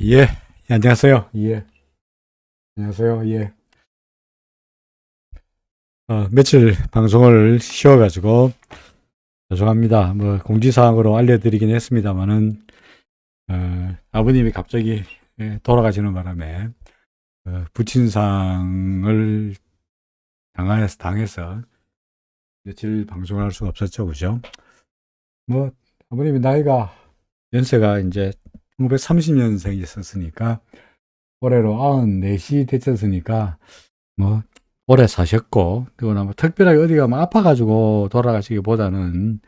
예, 예, 안녕하세요. 예, 안녕하세요. 예. 며칠 방송을 쉬어가지고 죄송합니다. 뭐 공지사항으로 알려드리긴 했습니다만은 아버님이 갑자기 돌아가시는 바람에 부친상을 당해서 며칠 방송을 할 수가 없었죠, 그죠? 뭐 아버님이 연세가 이제 1930년생이셨으니까 올해로 94시 되셨으니까 뭐 오래 사셨고, 그거나 뭐 특별하게 어디가 뭐 아파가지고 돌아가시기보다는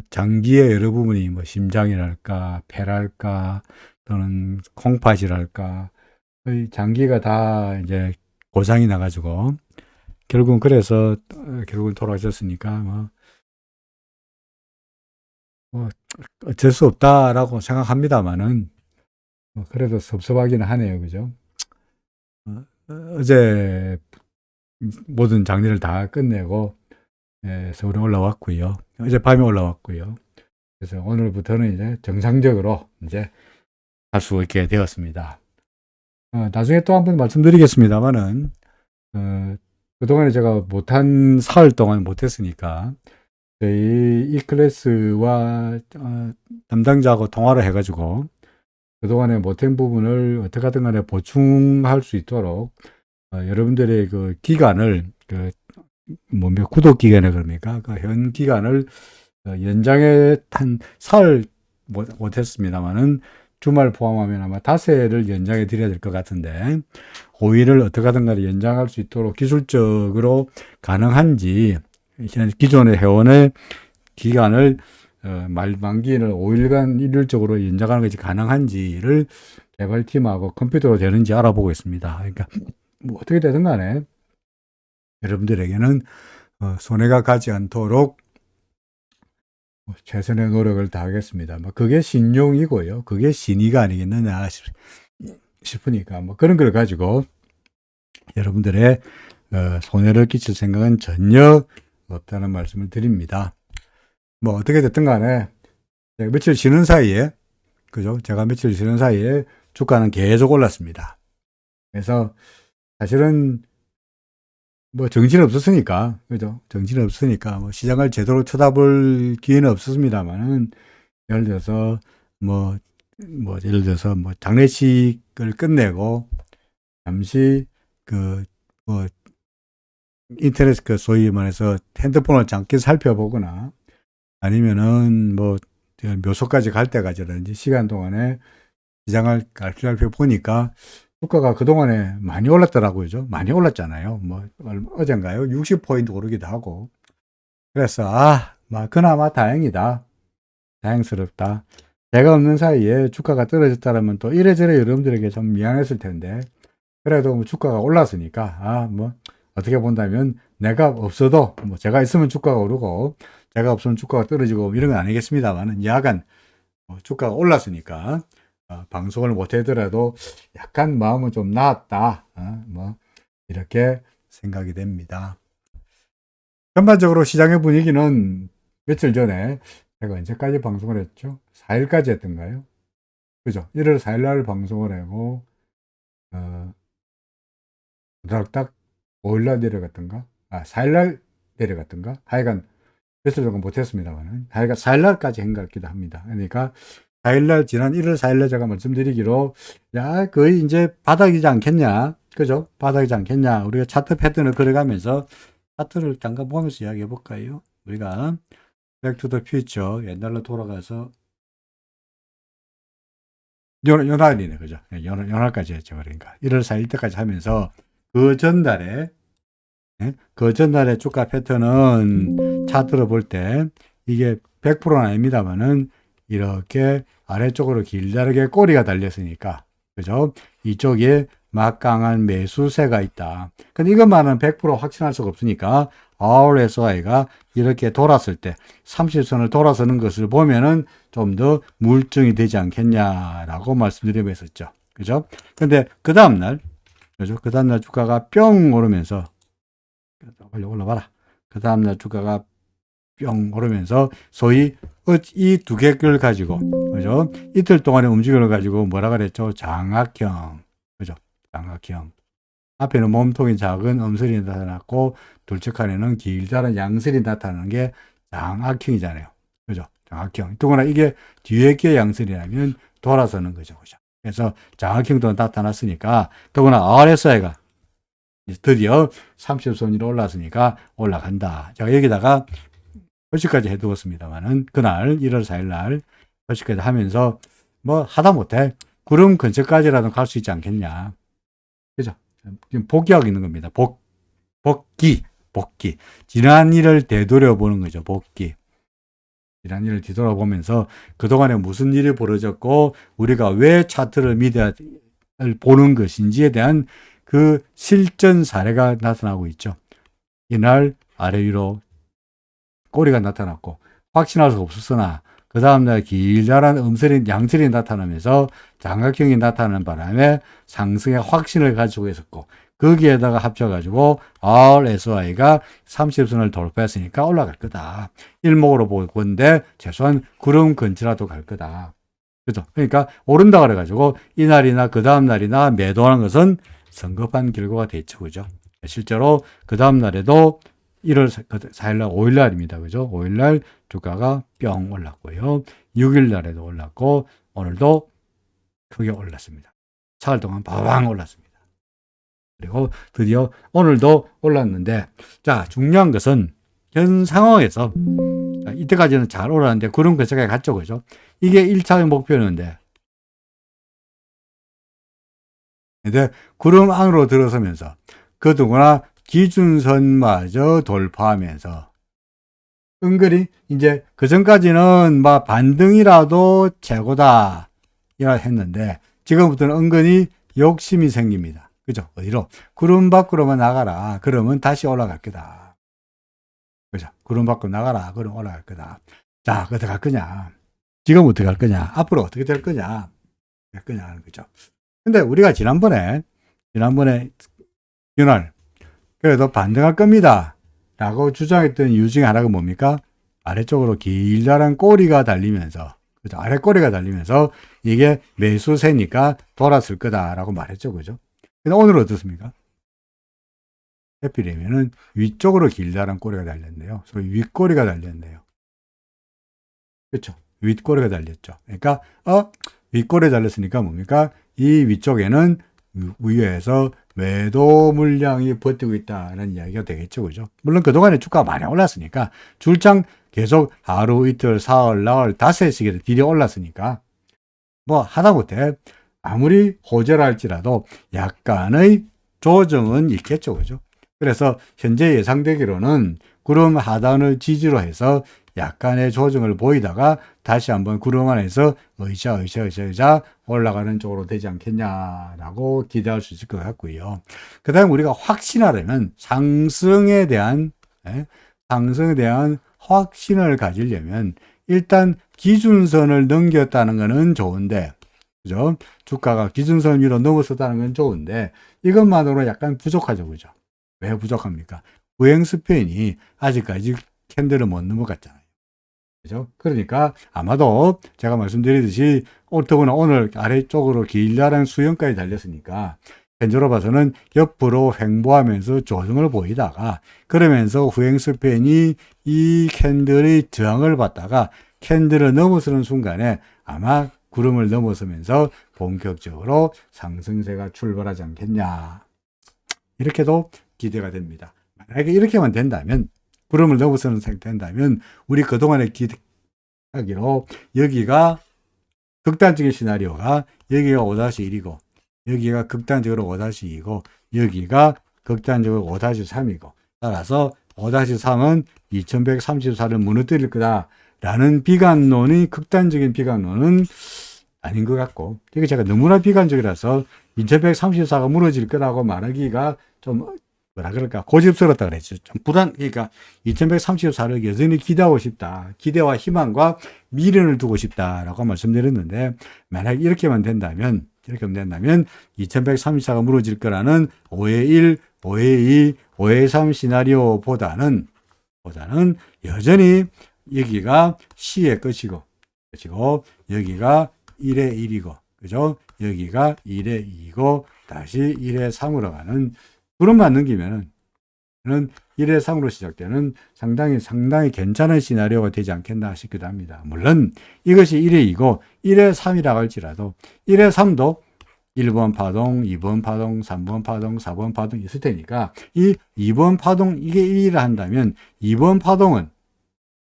장기의 여러 부분이 뭐 심장이랄까 폐랄까 또는 콩팥이랄까 이 장기가 다 이제 고장이 나가지고 결국은 그래서 결국은 돌아가셨으니까 뭐 어쩔 수 없다라고 생각합니다만은 그래도 섭섭하기는 하네요, 그죠? 어제 모든 장례를 다 끝내고 서울에 올라왔고요. 어젯밤에 올라왔고요. 그래서 오늘부터는 이제 정상적으로 이제 할 수 있게 되었습니다. 나중에 또 한 번 말씀드리겠습니다만은 그동안에 제가 못한 사흘 동안 못했으니까 저희 E클래스와 담당자하고 통화를 해가지고 그동안에 못한 부분을 어떻게 하든 간에 보충할 수 있도록 여러분들의 그 기간을 구독 기간에 그럽니까? 그 현 기간을 연장에 한 사흘 못했습니다만은 주말 포함하면 아마 닷새를 연장해 드려야 될 것 같은데 5일을 어떻게 하든 간에 연장할 수 있도록 기술적으로 가능한지 기존의 회원의 기간을 만기를 5일간 일률적으로 연장하는 것이 가능한지를 개발팀하고 컴퓨터로 되는지 알아보고 있습니다. 그러니까 뭐 어떻게 되든 간에 여러분들에게는 손해가 가지 않도록 최선의 노력을 다하겠습니다. 뭐 그게 신용이고요. 그게 신의가 아니겠느냐 싶으니까 뭐 그런 걸 가지고 여러분들의 손해를 끼칠 생각은 전혀 없다는 말씀을 드립니다. 뭐 어떻게 됐든 간에 제가 며칠 쉬는 사이에 그죠? 제가 며칠 쉬는 사이에 주가는 계속 올랐습니다. 그래서 사실은 뭐 정신 없었으니까 그죠? 정신 없으니까 뭐 시장을 제대로 쳐다볼 기회는 없었습니다만은 예를 들어서 뭐 예를 들어서 뭐 장례식을 끝내고 잠시 뭐 인터넷 소위 말해서 핸드폰을 잠깐 살펴보거나 아니면은 뭐 묘소까지 갈 때까지라든지 시간 동안에 시장을 살펴보니까 주가가 그동안에 많이 올랐더라고요. 많이 올랐잖아요. 뭐 어젠가요? 60포인트 오르기도 하고. 그래서 그나마 다행이다. 다행스럽다. 제가 없는 사이에 주가가 떨어졌다면 또 이래저래 여러분들에게 좀 미안했을 텐데 그래도 뭐 주가가 올랐으니까 뭐 어떻게 본다면 내가 없어도 뭐 제가 있으면 주가가 오르고 제가 없으면 주가가 떨어지고 이런 건 아니겠습니다만은 야간 주가가 올랐으니까 방송을 못 하더라도 약간 마음은 좀 나았다. 뭐 이렇게 생각이 됩니다. 전반적으로 시장의 분위기는 며칠 전에 제가 언제까지 방송을 했죠? 4일까지 했던가요? 그죠? 1월 4일 날 방송을 하고 딱 5일 날 내려갔던가? 4일 날 내려갔던가? 하여간 며칠 동안 못했습니다만 하여간 4일 날까지 한 것 같기도 합니다. 그러니까 4일 날 지난 1월 4일 날 제가 말씀드리기로 야 거의 이제 바닥이지 않겠냐? 그죠? 바닥이지 않겠냐? 우리가 차트 패턴을 그려가면서 차트를 잠깐 보면서 이야기해 볼까요? 우리가 Back to the Future 옛날로 돌아가서 연말이네, 그죠? 연말까지 했죠. 그러니까 1월 4일 때까지 하면서 그 전날에 그 전날의 주가 패턴은 차트로 볼 때 이게 100%는 아닙니다만은 이렇게 아래쪽으로 길다랗게 꼬리가 달렸으니까 그죠? 이쪽에 막강한 매수세가 있다. 근데 이것만은 100% 확신할 수가 없으니까 RSI가 이렇게 돌았을 때 30선을 돌아서는 것을 보면은 좀 더 물증이 되지 않겠냐라고 말씀드리면서 그죠? 근데 그 다음날 그죠? 그 다음날 주가가 뿅 오르면서 빨리 올라봐라. 그 다음날 주가가 뿅 오르면서 소위 이 두 개를 가지고 그죠? 이틀 동안의 움직임을 가지고 뭐라 그랬죠? 장악형. 그죠? 장악형. 앞에는 몸통이 작은 음설이 나타났고, 둘째 칸에는 길다란 양설이 나타나는 게 장악형이잖아요. 그죠? 장악형. 더구나 이게 뒤에 게 양설이라면 돌아서는 거죠. 그죠? 그래서 장악형도 나타났으니까, 더구나 RSI가 드디어 30선 위로 올랐으니까 올라간다. 제가 여기다가 표시까지 해두었습니다만은, 그날, 1월 4일 날, 표시까지 하면서, 뭐, 하다못해 구름 근처까지라도 갈 수 있지 않겠냐. 그죠? 지금 복귀하고 있는 겁니다. 복귀. 지난 일을 되돌아보는 거죠. 복귀. 지난 일을 뒤돌아보면서 그동안에 무슨 일이 벌어졌고, 우리가 왜 차트를 미디어를 보는 것인지에 대한 그 실전 사례가 나타나고 있죠. 이날 아래 위로 꼬리가 나타났고, 확신할 수 없었으나, 그 다음날 길다란 양설이 나타나면서 장각형이 나타나는 바람에 상승의 확신을 가지고 있었고, 거기에다가 합쳐가지고 RSI가 30선을 돌파했으니까 올라갈 거다. 일목으로 보건데 최소한 구름 근처라도 갈 거다. 그죠? 그러니까 오른다 그래가지고 이날이나 그 다음날이나 매도하는 것은 성급한 결과가 됐죠. 그죠? 실제로 그 다음날에도 1월 4일날 5일날입니다. 그죠? 5일날 주가가 뿅 올랐고요. 6일날에도 올랐고, 오늘도 크게 올랐습니다. 사흘 동안 바방 올랐습니다. 그리고 드디어 오늘도 올랐는데, 자, 중요한 것은 현 상황에서, 자, 이때까지는 잘 올랐는데, 구름 근처까지 갔죠. 그죠? 이게 1차의 목표였는데, 근데 구름 안으로 들어서면서, 그동안 기준선마저 돌파하면서 은근히 이제 그 전까지는 막 반등이라도 최고다 이라 했는데 지금부터는 은근히 욕심이 생깁니다. 그죠? 어디로? 구름 밖으로만 나가라. 그러면 다시 올라갈 거다. 그죠? 구름 밖으로 나가라. 그럼 올라갈 거다. 자, 어떻게 할 거냐? 지금 어떻게 할 거냐? 앞으로 어떻게 될 거냐? 될 거냐 하는 거죠. 근데 우리가 지난번에 이날 그래도 반등할 겁니다. 라고 주장했던 이유 중에 하나가 뭡니까? 아래쪽으로 길다란 꼬리가 달리면서, 그죠? 아래 꼬리가 달리면서 이게 매수세니까 돌았을 거다라고 말했죠. 그죠? 근데 오늘은 어떻습니까? 해피되면은 위쪽으로 길다란 꼬리가 달렸네요. 소위 윗꼬리가 달렸네요. 그렇죠? 윗꼬리가 달렸죠. 그러니까, 윗꼬리에 달렸으니까 뭡니까? 이 위쪽에는 위에서 매도 물량이 버티고 있다는 이야기가 되겠죠. 그죠? 물론 그동안에 주가가 많이 올랐으니까 줄창 계속 하루, 이틀, 사흘, 나흘, 닷새씩 딜이 올랐으니까 뭐 하다못해 아무리 호재랄지라도 약간의 조정은 있겠죠. 그죠? 그래서 현재 예상되기로는 구름 하단을 지지로 해서 약간의 조정을 보이다가 다시 한번 구름 안에서 의자 올라가는 쪽으로 되지 않겠냐라고 기대할 수 있을 것 같고요. 그 다음에 우리가 확신하려면 상승에 대한 확신을 가지려면 일단 기준선을 넘겼다는 것은 좋은데, 그죠? 주가가 기준선 위로 넘어섰다는 건 좋은데 이것만으로 약간 부족하죠. 그죠? 왜 부족합니까? 후행 스팬이 아직까지 캔들을 못 넘어갔잖아요. 그죠? 그러니까 아마도 제가 말씀드리듯이 더구나 오늘 아래쪽으로 길다란 수영까지 달렸으니까 현재로 봐서는 옆으로 횡보하면서 조정을 보이다가 그러면서 후행 스팬이 이 캔들의 저항을 받다가 캔들을 넘어서는 순간에 아마 구름을 넘어서면서 본격적으로 상승세가 출발하지 않겠냐. 이렇게도 기대가 됩니다. 만약에 이렇게만 된다면, 구름을 넘어서는 상태 된다면, 우리 그동안에 기대하기로 여기가 극단적인 시나리오가 여기가 5-1이고, 여기가 극단적으로 5-2이고, 여기가 극단적으로 5-3이고, 따라서 5-3은 2134를 무너뜨릴 거다라는 비관론이 극단적인 비관론은 아닌 것 같고, 이게 제가 너무나 비관적이라서 2134가 무너질 거라고 말하기가 좀 뭐라 그럴까 고집스럽다 그랬죠. 좀 그러니까 2134를 여전히 기대하고 싶다. 기대와 희망과 미련을 두고 싶다라고 말씀드렸는데, 만약 이렇게만 된다면 2134가 무너질 거라는 5의 1, 5의 2, 5의 3 시나리오보다는 여전히 여기가 시의 끝이고, 그치고 여기가 1의 1이고 그죠? 여기가 1의 2고 다시 1의 3으로 가는 구름만 넘기면은 1의 3으로 시작되는 상당히 괜찮은 시나리오가 되지 않겠나 싶기도 합니다. 물론 이것이 1의 2고 1의 3이라고 할지라도 1의 3도 1번 파동, 2번 파동, 3번 파동, 4번 파동 있을 테니까 이 2번 파동 이게 1이라 한다면 2번 파동은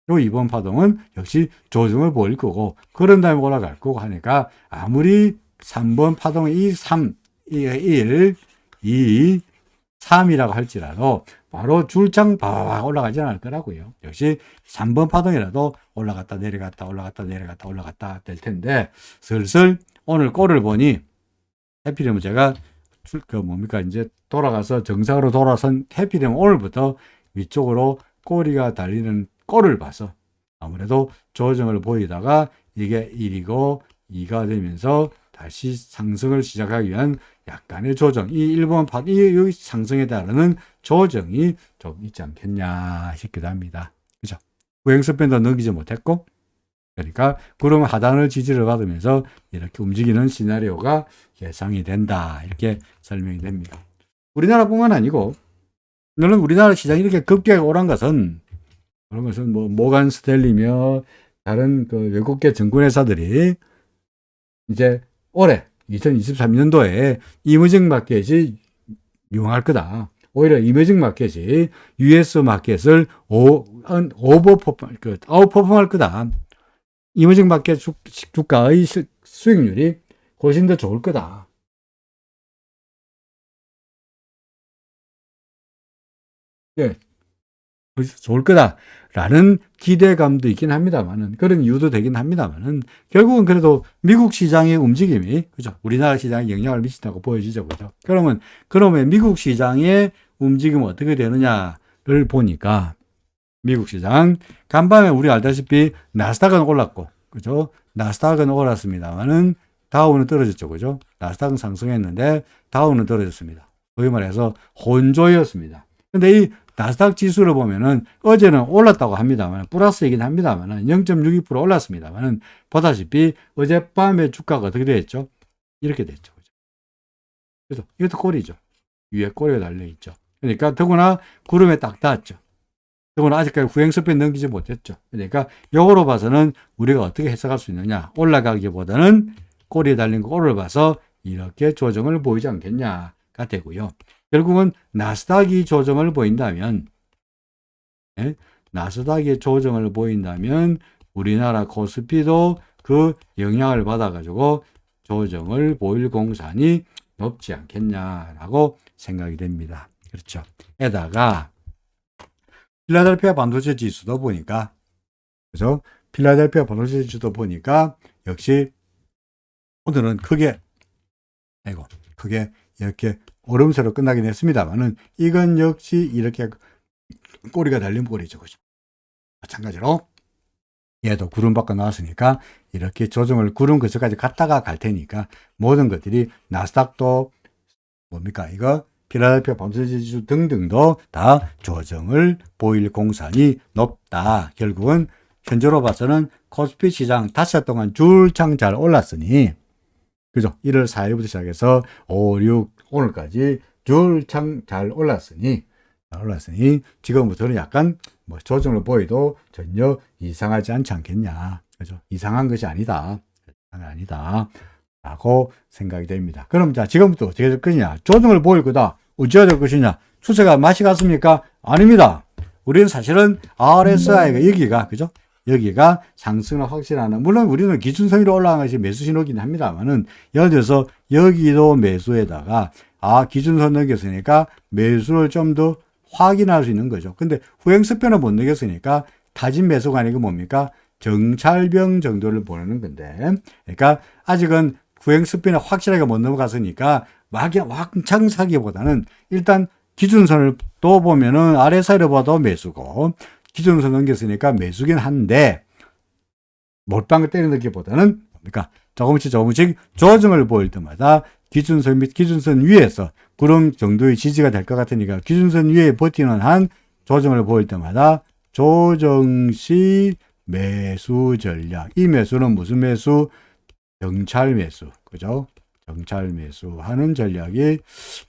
요 2번 파동은 역시 조정을 보일 거고 그런 다음에 올라갈 거고 하니까 아무리 3번 파동이 1, 2, 3이라고 할지라도 바로 줄창 바바박 올라가지 않을 거라고요. 역시 3번 파동이라도 올라갔다 내려갔다 올라갔다 내려갔다 올라갔다 될 텐데 슬슬 오늘 꼴을 보니 해피되면 제가 이제 돌아가서 정상으로 돌아선 해피되면 오늘부터 위쪽으로 꼬리가 달리는 꼴을 봐서 아무래도 조정을 보이다가 이게 1이고 2가 되면서 다시 상승을 시작하기 위한 약간의 조정, 이 1번 여기 상승에 따르는 조정이 좀 있지 않겠냐 싶기도 합니다. 그죠? 후행스팬도 넘기지 못했고, 그러니까 구름 하단을 지지를 받으면서 이렇게 움직이는 시나리오가 예상이 된다. 이렇게 설명이 됩니다. 우리나라뿐만 아니고, 물론 우리나라 시장이 이렇게 급격하게 오른 것은, 그런 것은 뭐, 모간 스탠리며 다른 그 외국계 증권회사들이 이제 올해 2023년도에 이머징 마켓이 유용할 거다. 오히려 이머징 마켓이 US 마켓을 아웃퍼폼할 거다. 이머징 마켓 주가의 수익률이 훨씬 더 좋을 거다. 예, 좋을 거다라는 기대감도 있긴 합니다만은, 그런 이유도 되긴 합니다만은, 결국은 그래도 미국 시장의 움직임이, 그죠? 우리나라 시장에 영향을 미친다고 보여지죠. 그죠? 그러면 미국 시장의 움직임은 어떻게 되느냐를 보니까, 미국 시장, 간밤에 우리 알다시피 나스닥은 올랐고, 그죠? 나스닥은 올랐습니다만은, 다우는 떨어졌죠. 그죠? 나스닥은 상승했는데, 다우는 떨어졌습니다. 소위 말해서 혼조였습니다. 근데 이 나스닥 지수를 보면은 어제는 올랐다고 합니다만, 플러스이긴 합니다만 0.62% 올랐습니다만, 보다시피 어젯밤에 주가가 어떻게 됐죠? 이렇게 됐죠. 그래서 이것도 꼴이죠. 위에 꼬리가 달려있죠. 그러니까 더구나 구름에 딱 닿았죠. 더구나 아직까지 후행스팬 넘기지 못했죠. 그러니까 요거로 봐서는 우리가 어떻게 해석할 수 있느냐, 올라가기보다는 꼬리에 달린 꼴을 봐서 이렇게 조정을 보이지 않겠냐가 되고요. 결국은 나스닥이 조정을 보인다면, 나스닥이 조정을 보인다면 우리나라 코스피도 그 영향을 받아가지고 조정을 보일 공산이 높지 않겠냐라고 생각이 됩니다. 그렇죠. 에다가 필라델피아 반도체 지수도 보니까, 그죠? 필라델피아 반도체 지수도 보니까 역시 오늘은 크게 이렇게 오름세로 끝나긴 했습니다만은, 이건 역시 이렇게 꼬리가 달린 꼴이죠. 그죠? 마찬가지로 얘도 구름 밖에 나왔으니까 이렇게 조정을 구름 근처까지 갔다가 갈 테니까 모든 것들이 나스닥도 이거 필라델피아 반도체 지수 등등도 다 조정을 보일 공산이 높다. 결국은 현재로 봐서는 코스피 시장 5일 동안 줄창 잘 올랐으니, 그죠? 1월 4일부터 시작해서 5, 6, 오늘까지 줄창 잘 올랐으니 지금부터는 약간 조정을 보여도 전혀 이상하지 않지 않겠냐. 그죠? 이상한 것이 아니다. 라고 생각이 됩니다. 그럼 자, 지금부터 어떻게 될 거냐? 조정을 보일 거다. 어찌해야 될 것이냐? 추세가 맛이 갔습니까? 아닙니다. 우리는 사실은 RSI가 여기가, 그죠? 여기가 상승을 확실하는, 물론 우리는 기준선으로 올라간 것이 매수 신호긴 합니다만은, 예를 들어서 여기도 매수에다가, 기준선 넘겼으니까 매수를 좀 더 확인할 수 있는 거죠. 근데 후행스팬을 못 넘겼으니까 타진 매수가 아니고 뭡니까? 정찰병 정도를 보내는 건데, 그러니까 아직은 후행스팬을 확실하게 못 넘어갔으니까 왕창 사기보다는 일단 기준선을 또 보면은 RSI를 봐도 매수고, 기준선 넘겼으니까 매수긴 한데, 몰빵을 때리는 것보다는 뭡니까? 조금씩 조정을 보일 때마다 기준선 및 기준선 위에서 구름 정도의 지지가 될 것 같으니까 기준선 위에 버티는 한 조정을 보일 때마다 조정 시 매수 전략. 이 매수는 무슨 매수? 정찰 매수. 그죠? 정찰 매수 하는 전략이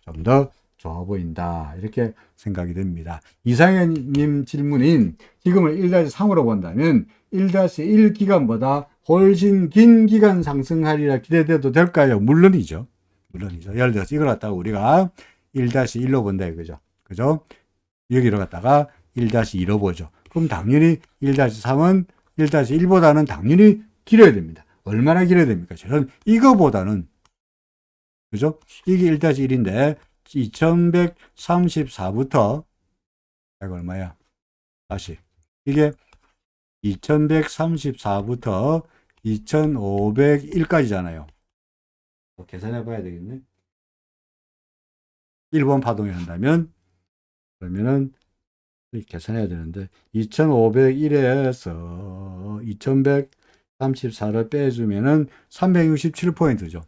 좀 더 좋아 보인다. 이렇게 생각이 됩니다. 이상현님 질문인 지금을 1-3으로 본다면 1-1 기간보다 훨씬 긴 기간 상승하리라 기대돼도 될까요? 물론이죠. 물론이죠. 예를 들어서 이걸 갖다가 우리가 1-1로 본다 이거죠. 그죠? 여기로 갖다가 1-2로 보죠. 그럼 당연히 1-3은 1-1보다는 당연히 길어야 됩니다. 얼마나 길어야 됩니까? 저는 이거보다는, 그죠? 이게 1-1인데 2134부터 이거 얼마야? 다시 이게 2134부터 2501까지잖아요. 계산해 봐야 되겠네. 1번 파동이 한다면 그러면은 계산해야 되는데 2501에서 2134를 빼주면은 367포인트죠.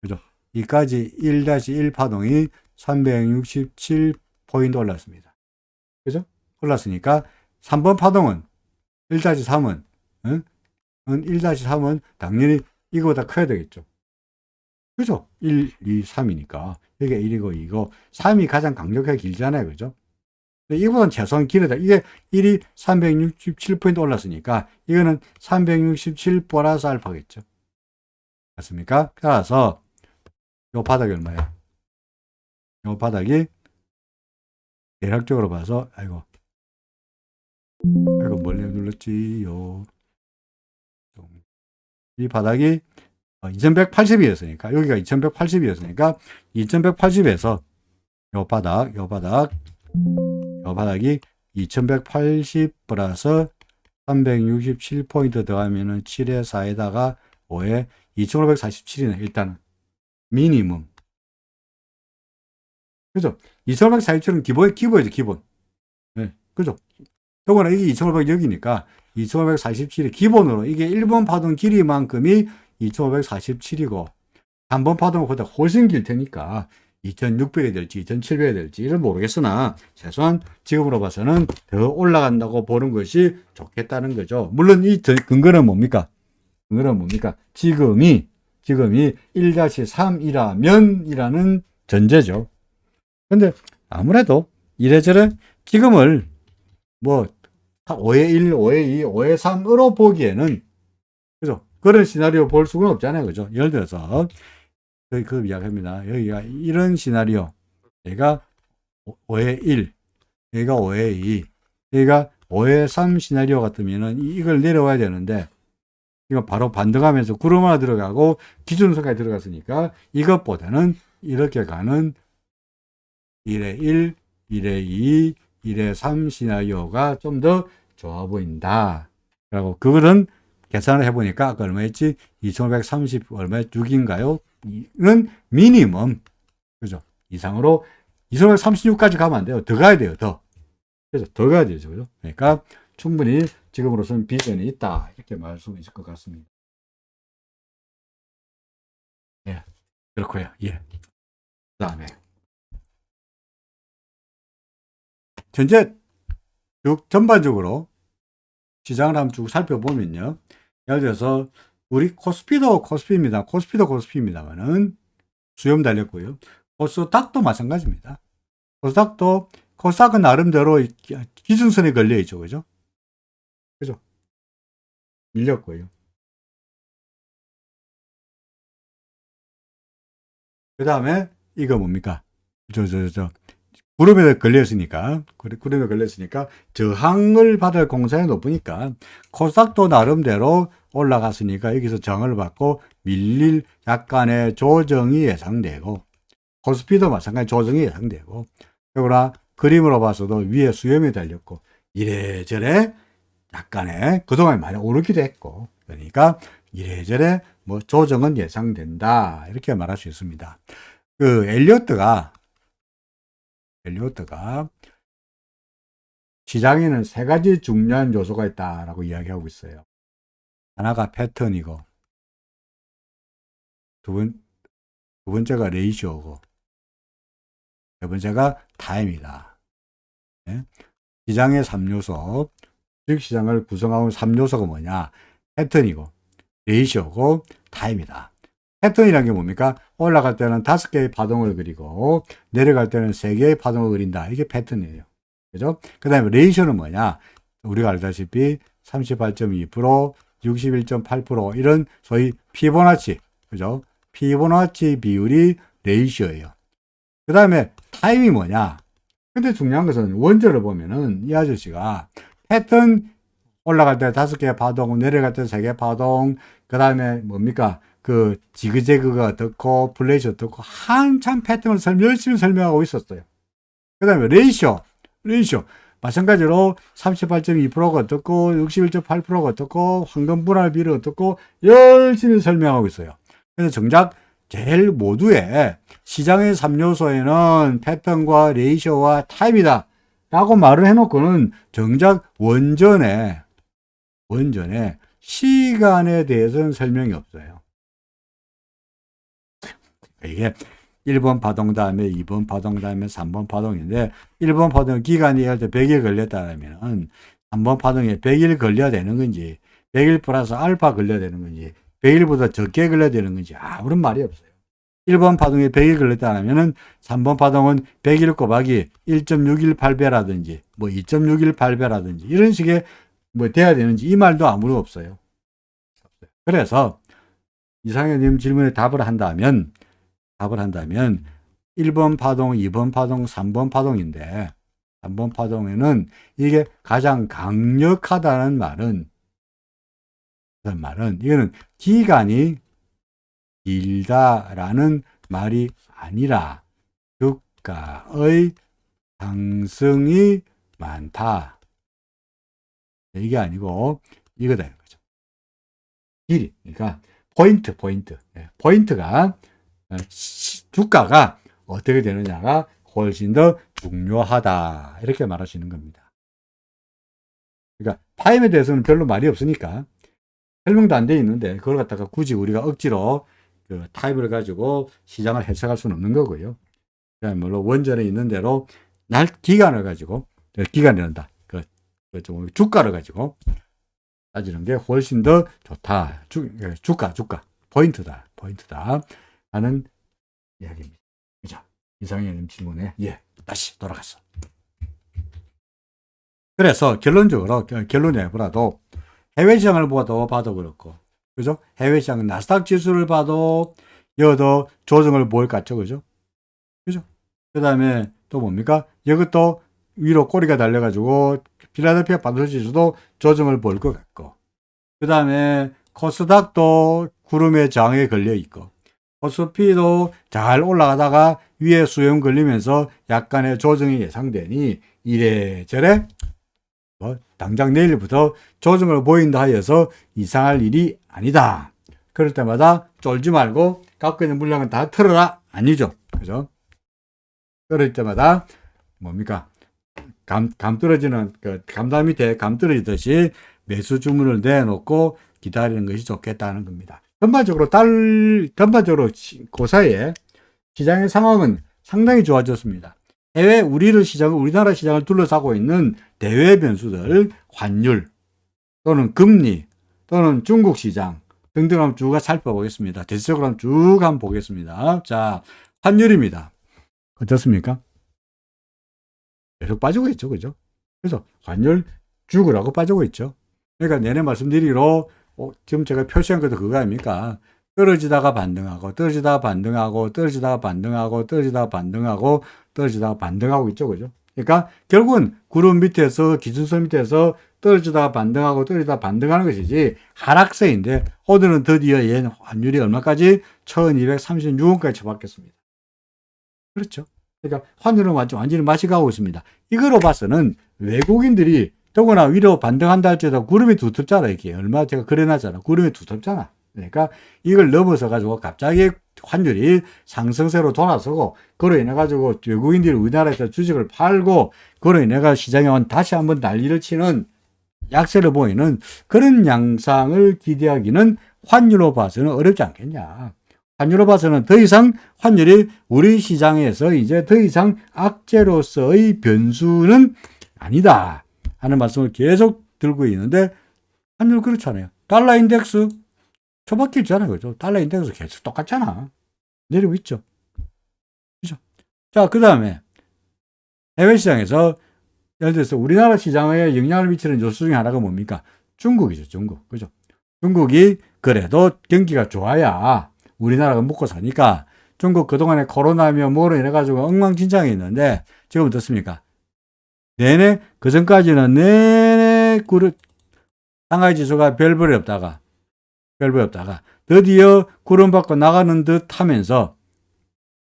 그죠? 이까지 1-1 파동이 367포인트 올랐습니다. 그죠? 올랐으니까 3번 파동은 1-3은 1-3은 당연히 이거보다 커야 되겠죠. 그죠? 1, 2, 3이니까 이게 1이고 2고 3이 가장 강력하게 길잖아요. 그죠? 이거보다는 최소한 길어다. 이게 1이 367포인트 올랐으니까 이거는 367 플러스 알파겠죠. 맞습니까? 따라서 요 바닥이 얼마야? 요 바닥이 대략적으로 봐서 아이고 뭘 눌렀지요. 이 바닥이 2180이었으니까 여기가 2180이었으니까 2180에서 요 바닥이 2180 플러스 367포인트 더하면은 7에 4에다가 5에 2547이네. 일단 미니멈. 그죠? 2547은 기본이죠, 기본. 네, 그죠? 더구나 이게 2500 여기니까 2547이 기본으로 이게 1번 파동 길이만큼이 2547이고 3번 파동보다 훨씬 길 테니까 2600이 될지 2700이 될지 이런 모르겠으나 최소한 지금으로 봐서는 더 올라간다고 보는 것이 좋겠다는 거죠. 물론 이 근거는 뭡니까? 지금이 1-3이라면 전제죠. 근데 아무래도 이래저래 지금을 뭐 5의 1, 5의 2, 5의 3으로 보기에는 그죠? 그런 시나리오 볼 수는 없잖아요. 그죠? 예를 들어서 그 이야기합니다. 여기가 이런 시나리오. 얘가 5의 1, 얘가 5의 2, 얘가 5의 3 시나리오 같으면은 이걸 내려와야 되는데 이거 바로 반등하면서 구름 하나 들어가고 기준선까지 들어갔으니까 이것보다는 이렇게 가는 1의 1, 1의 2, 1의 3 시나리오가 좀 더 좋아 보인다. 라고 그거는 계산을 해보니까 아까 얼마였지? 2530 얼마에 6인가요? 이는 미니멈. 그죠? 이상으로 2536까지 가면 안 돼요. 더 가야 돼요. 더. 그래서 더 가야 되죠. 그죠? 그러니까 충분히 지금으로서는 비전이 있다. 이렇게 말할 수 있을 것 같습니다. 예. 그렇고요. 예. 그 다음에. 현재 쭉 전반적으로 시장을 한번 쭉 살펴보면요. 예를 들어서 우리 코스피입니다만은 수렴 달렸고요. 코스닥도 마찬가지입니다. 코스닥은 나름대로 기준선에 걸려 있죠. 그죠? 그죠? 밀렸고요. 그 다음에 이거 뭡니까? 구름에 걸렸으니까 저항을 받을 공산이 높으니까 코스닥도 나름대로 올라갔으니까 여기서 저항을 받고 밀릴 약간의 조정이 예상되고 코스피도 마찬가지 조정이 예상되고 그러나 그림으로 봐서도 위에 수렴이 달렸고 이래저래 약간의 그동안 많이 오르기도 했고 그러니까 이래저래 뭐 조정은 예상된다 이렇게 말할 수 있습니다. 그 엘리어트가 시장에는 세 가지 중요한 요소가 있다라고 이야기하고 있어요. 하나가 패턴이고, 두 번째가 레이쇼고, 세 번째가 타임이다. 네? 시장의 3요소, 주식시장을 구성하는 3요소가 뭐냐? 패턴이고, 레이시오고, 타임이다. 패턴이라는 게 뭡니까? 올라갈 때는 5개의 파동을 그리고, 내려갈 때는 3개의 파동을 그린다. 이게 패턴이에요. 그죠? 그 다음에 레이시오는 뭐냐? 우리가 알다시피 38.2%, 61.8% 이런 소위 피보나치, 그죠? 피보나치 비율이 레이시오예요. 그 다음에 타임이 뭐냐? 근데 중요한 것은 원저를 보면은 이 아저씨가 패턴 올라갈 때 5개 파동, 내려갈 때 3개 파동, 그 다음에 뭡니까? 그 지그재그가 어떻고, 플레이시 어떻고, 한참 패턴을 열심히 설명하고 있었어요. 그 다음에 레이시오. 마찬가지로 38.2%가 어떻고, 61.8%가 어떻고, 황금 분할 비율이 어떻고, 열심히 설명하고 있어요. 그래서 정작 제일 모두의 시장의 3요소에는 패턴과 레이시오와 타임이다. 라고 말을 해놓고는 정작 원전에 시간에 대해서는 설명이 없어요. 이게 1번 파동 다음에 2번 파동 다음에 3번 파동인데 1번 파동 기간이 할 때 100일 걸렸다면 3번 파동에 100일 걸려야 되는 건지 100일 플러스 알파 걸려야 되는 건지 100일보다 적게 걸려야 되는 건지 아무런 말이 없어요. 1번 파동에 100일 걸렸다면 3번 파동은 100일 곱하기 1.618배라든지 뭐 2.618배라든지 이런 식의 뭐 돼야 되는지 이 말도 아무런 없어요. 그래서 이상현님 질문에 답을 한다면 1번 파동, 2번 파동, 3번 파동인데 3번 파동에는 이게 가장 강력하다는 말은 이거는 기간이 길다라는 말이 아니라 주가의 상승이 많다. 이게 아니고 이거다 이런 거죠. 길이. 그러니까 포인트가 주가가 어떻게 되느냐가 훨씬 더 중요하다. 이렇게 말할 수 있는 겁니다. 그러니까 타임에 대해서는 별로 말이 없으니까 설명도 안 돼 있는데 그걸 갖다가 굳이 우리가 억지로 그 타입을 가지고 시장을 해석할 수는 없는 거고요. 그냥 물론 원전에 있는 대로 기간을 가지고 기간이란다. 주가를 가지고 따지는 게 훨씬 더 좋다. 주가 포인트다 하는 이야기입니다. 자, 이상현님 질문에 다시 돌아갔어. 그래서 결론이 해보라도 해외 시장을 봐도 그렇고, 그죠? 해외 시장 나스닥 지수를 봐도 여도 조정을 보일 것 같죠, 그죠? 그 다음에 또 뭡니까? 이것도 위로 꼬리가 달려가지고 필라델피아 반도체 지수도 조정을 보일 것 같고, 그 다음에 코스닥도 구름의 장에 걸려 있고, 코스피도 잘 올라가다가 위에 수렴 걸리면서 약간의 조정이 예상되니 이래저래 당장 내일부터 조정을 보인다 하여서 이상할 일이 아니다. 그럴 때마다 쫄지 말고 갖고 있는 물량은 다 털어라. 아니죠. 그죠? 그럴 때마다 뭡니까? 감 떨어지는 감담 밑에 감 떨어지듯이 매수 주문을 내놓고 기다리는 것이 좋겠다는 겁니다. 전반적으로 그 사이에 시장의 상황은 상당히 좋아졌습니다. 우리나라 시장을 둘러싸고 있는 대외 변수들, 환율 또는 금리 또는 중국 시장 등등 한번 쭉 살펴보겠습니다. 대체적으로 한번 보겠습니다. 자, 환율입니다. 어떻습니까? 계속 빠지고 있죠, 그죠? 그래서 환율 죽으라고 빠지고 있죠. 그러니까 내내 말씀드리기로 지금 제가 표시한 것도 그거 아닙니까? 떨어지다가 반등하고 있죠, 그죠? 그러니까 결국은 구름 밑에서 기준선 밑에서 떨어지다가 반등하는 것이지 하락세인데 오늘은 드디어 환율이 얼마까지 1236원까지 쳐박혔습니다. 그렇죠? 그러니까 환율은 완전히 맛이 가고 있습니다. 이거로 봐서는 외국인들이 더구나 위로 반등한다 할지라도 구름이 두텁잖아. 이렇게 얼마 제가 그려놨잖아. 구름이 두텁잖아. 그러니까 이걸 넘어서 가지고 갑자기 환율이 상승세로 돌아서고 그로 인해 가지고 외국인들이 우리나라에서 주식을 팔고 그로 인해 가지고 시장에 다시 한번 난리를 치는 약세를 보이는 그런 양상을 기대하기는 환율로 봐서는 어렵지 않겠냐. 환율로 봐서는 더 이상 환율이 우리 시장에서 이제 더 이상 악재로서의 변수는 아니다 하는 말씀을 계속 들고 있는데 환율 그렇잖아요. 달러 인덱스 처박혀 있잖아요. 그죠? 달러 인덱스 계속 똑같잖아. 내리고 있죠. 그죠? 자, 그 다음에 해외 시장에서 예를 들어서 우리나라 시장에 영향을 미치는 요소 중에 하나가 뭡니까? 중국이죠. 중국. 그죠? 중국이 그래도 경기가 좋아야 우리나라가 먹고 사니까 중국 그동안에 코로나며 뭐로 인해가지고 엉망진창이 있는데 지금 어떻습니까? 내내, 그전까지는 내내 상하이 지수가 별볼이 없다가 드디어 구름 밖으로 나가는 듯 하면서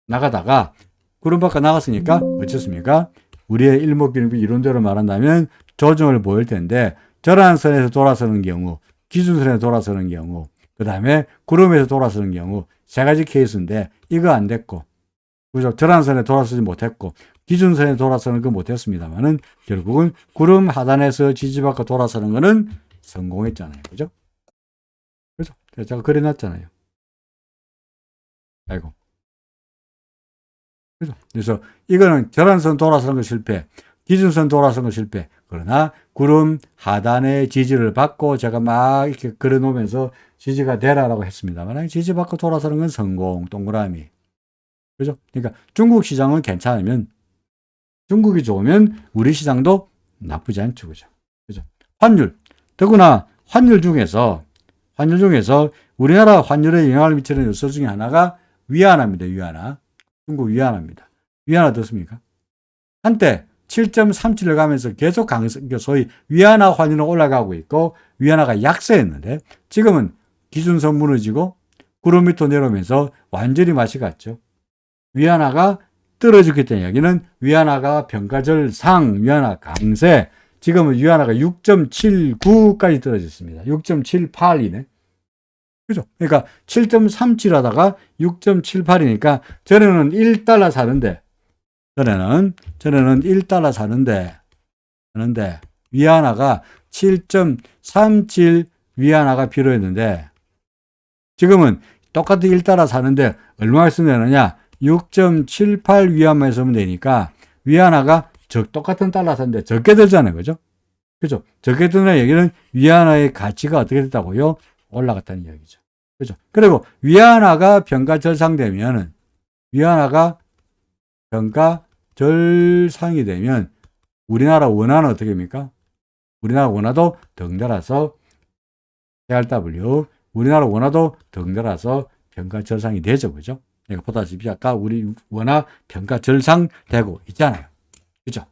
나가다가 구름 밖으로 나갔으니까 어쨌습니까? 우리의 일목균비 이론대로 말한다면 조정을 보일 텐데 절한선에서 돌아서는 경우, 기준선에서 돌아서는 경우, 그 다음에 구름에서 돌아서는 경우 세 가지 케이스인데 이거 안 됐고, 그죠? 절한선에 돌아서지 못했고 기준선에 돌아서는 거 못했습니다만은 결국은 구름 하단에서 지지받고 돌아서는 거는 성공했잖아요. 그죠? 그죠? 제가 그려놨잖아요. 아이고. 그죠? 그래서 이거는 절한선 돌아서는 거 실패, 기준선 돌아서는 거 실패. 그러나 구름 하단의 지지를 받고 제가 막 이렇게 그려놓으면서 지지가 되라라고 했습니다만 지지받고 돌아서는 건 성공, 동그라미. 그죠? 그러니까 중국 시장은 괜찮으면 중국이 좋으면 우리 시장도 나쁘지 않죠. 그죠? 그죠? 환율. 더구나 환율 중에서 우리나라 환율에 영향을 미치는 요소 중에 하나가 위안화입니다. 위안화. 중국 위안화입니다. 위안화 어떻습니까? 한때 7.37을 가면서 계속 소위 위안화 환율은 올라가고 있고 위안화가 약세였는데 지금은 기준선 무너지고 구름 밑으로 내려오면서 완전히 맛이 갔죠. 위안화가 떨어졌기 때문에 여기는 위안화가 평가절상, 위안화 강세. 지금은 위안화가 6.79까지 떨어졌습니다. 6.78이네. 그죠? 그러니까 7.37 하다가 6.78이니까 전에는 1달러 사는데 전에는 1달러 사는데 위안화가 7.37 위안화가 필요했는데 지금은 똑같은 1달러 사는데 얼마를 쓰면 되느냐? 6.78 위안화만 쓰면 되니까 위안화가 똑같은 달러 사는데 적게 들잖아요. 그죠? 그죠? 적게 드는 얘기는 위안화의 가치가 어떻게 됐다고요? 올라갔다는 이야기죠. 그죠? 그리고 위안화가 평가절상되면은 위안화가 평가절상이 되면 우리나라 원화는 어떻게 됩니까? 우리나라 원화도 덩달아서 TRW 우리나라 원화도 덩달아서 평가절상이 되죠. 그죠? 내가 보다시피 아까 우리 원화 평가절상 되고 있잖아요. 그죠?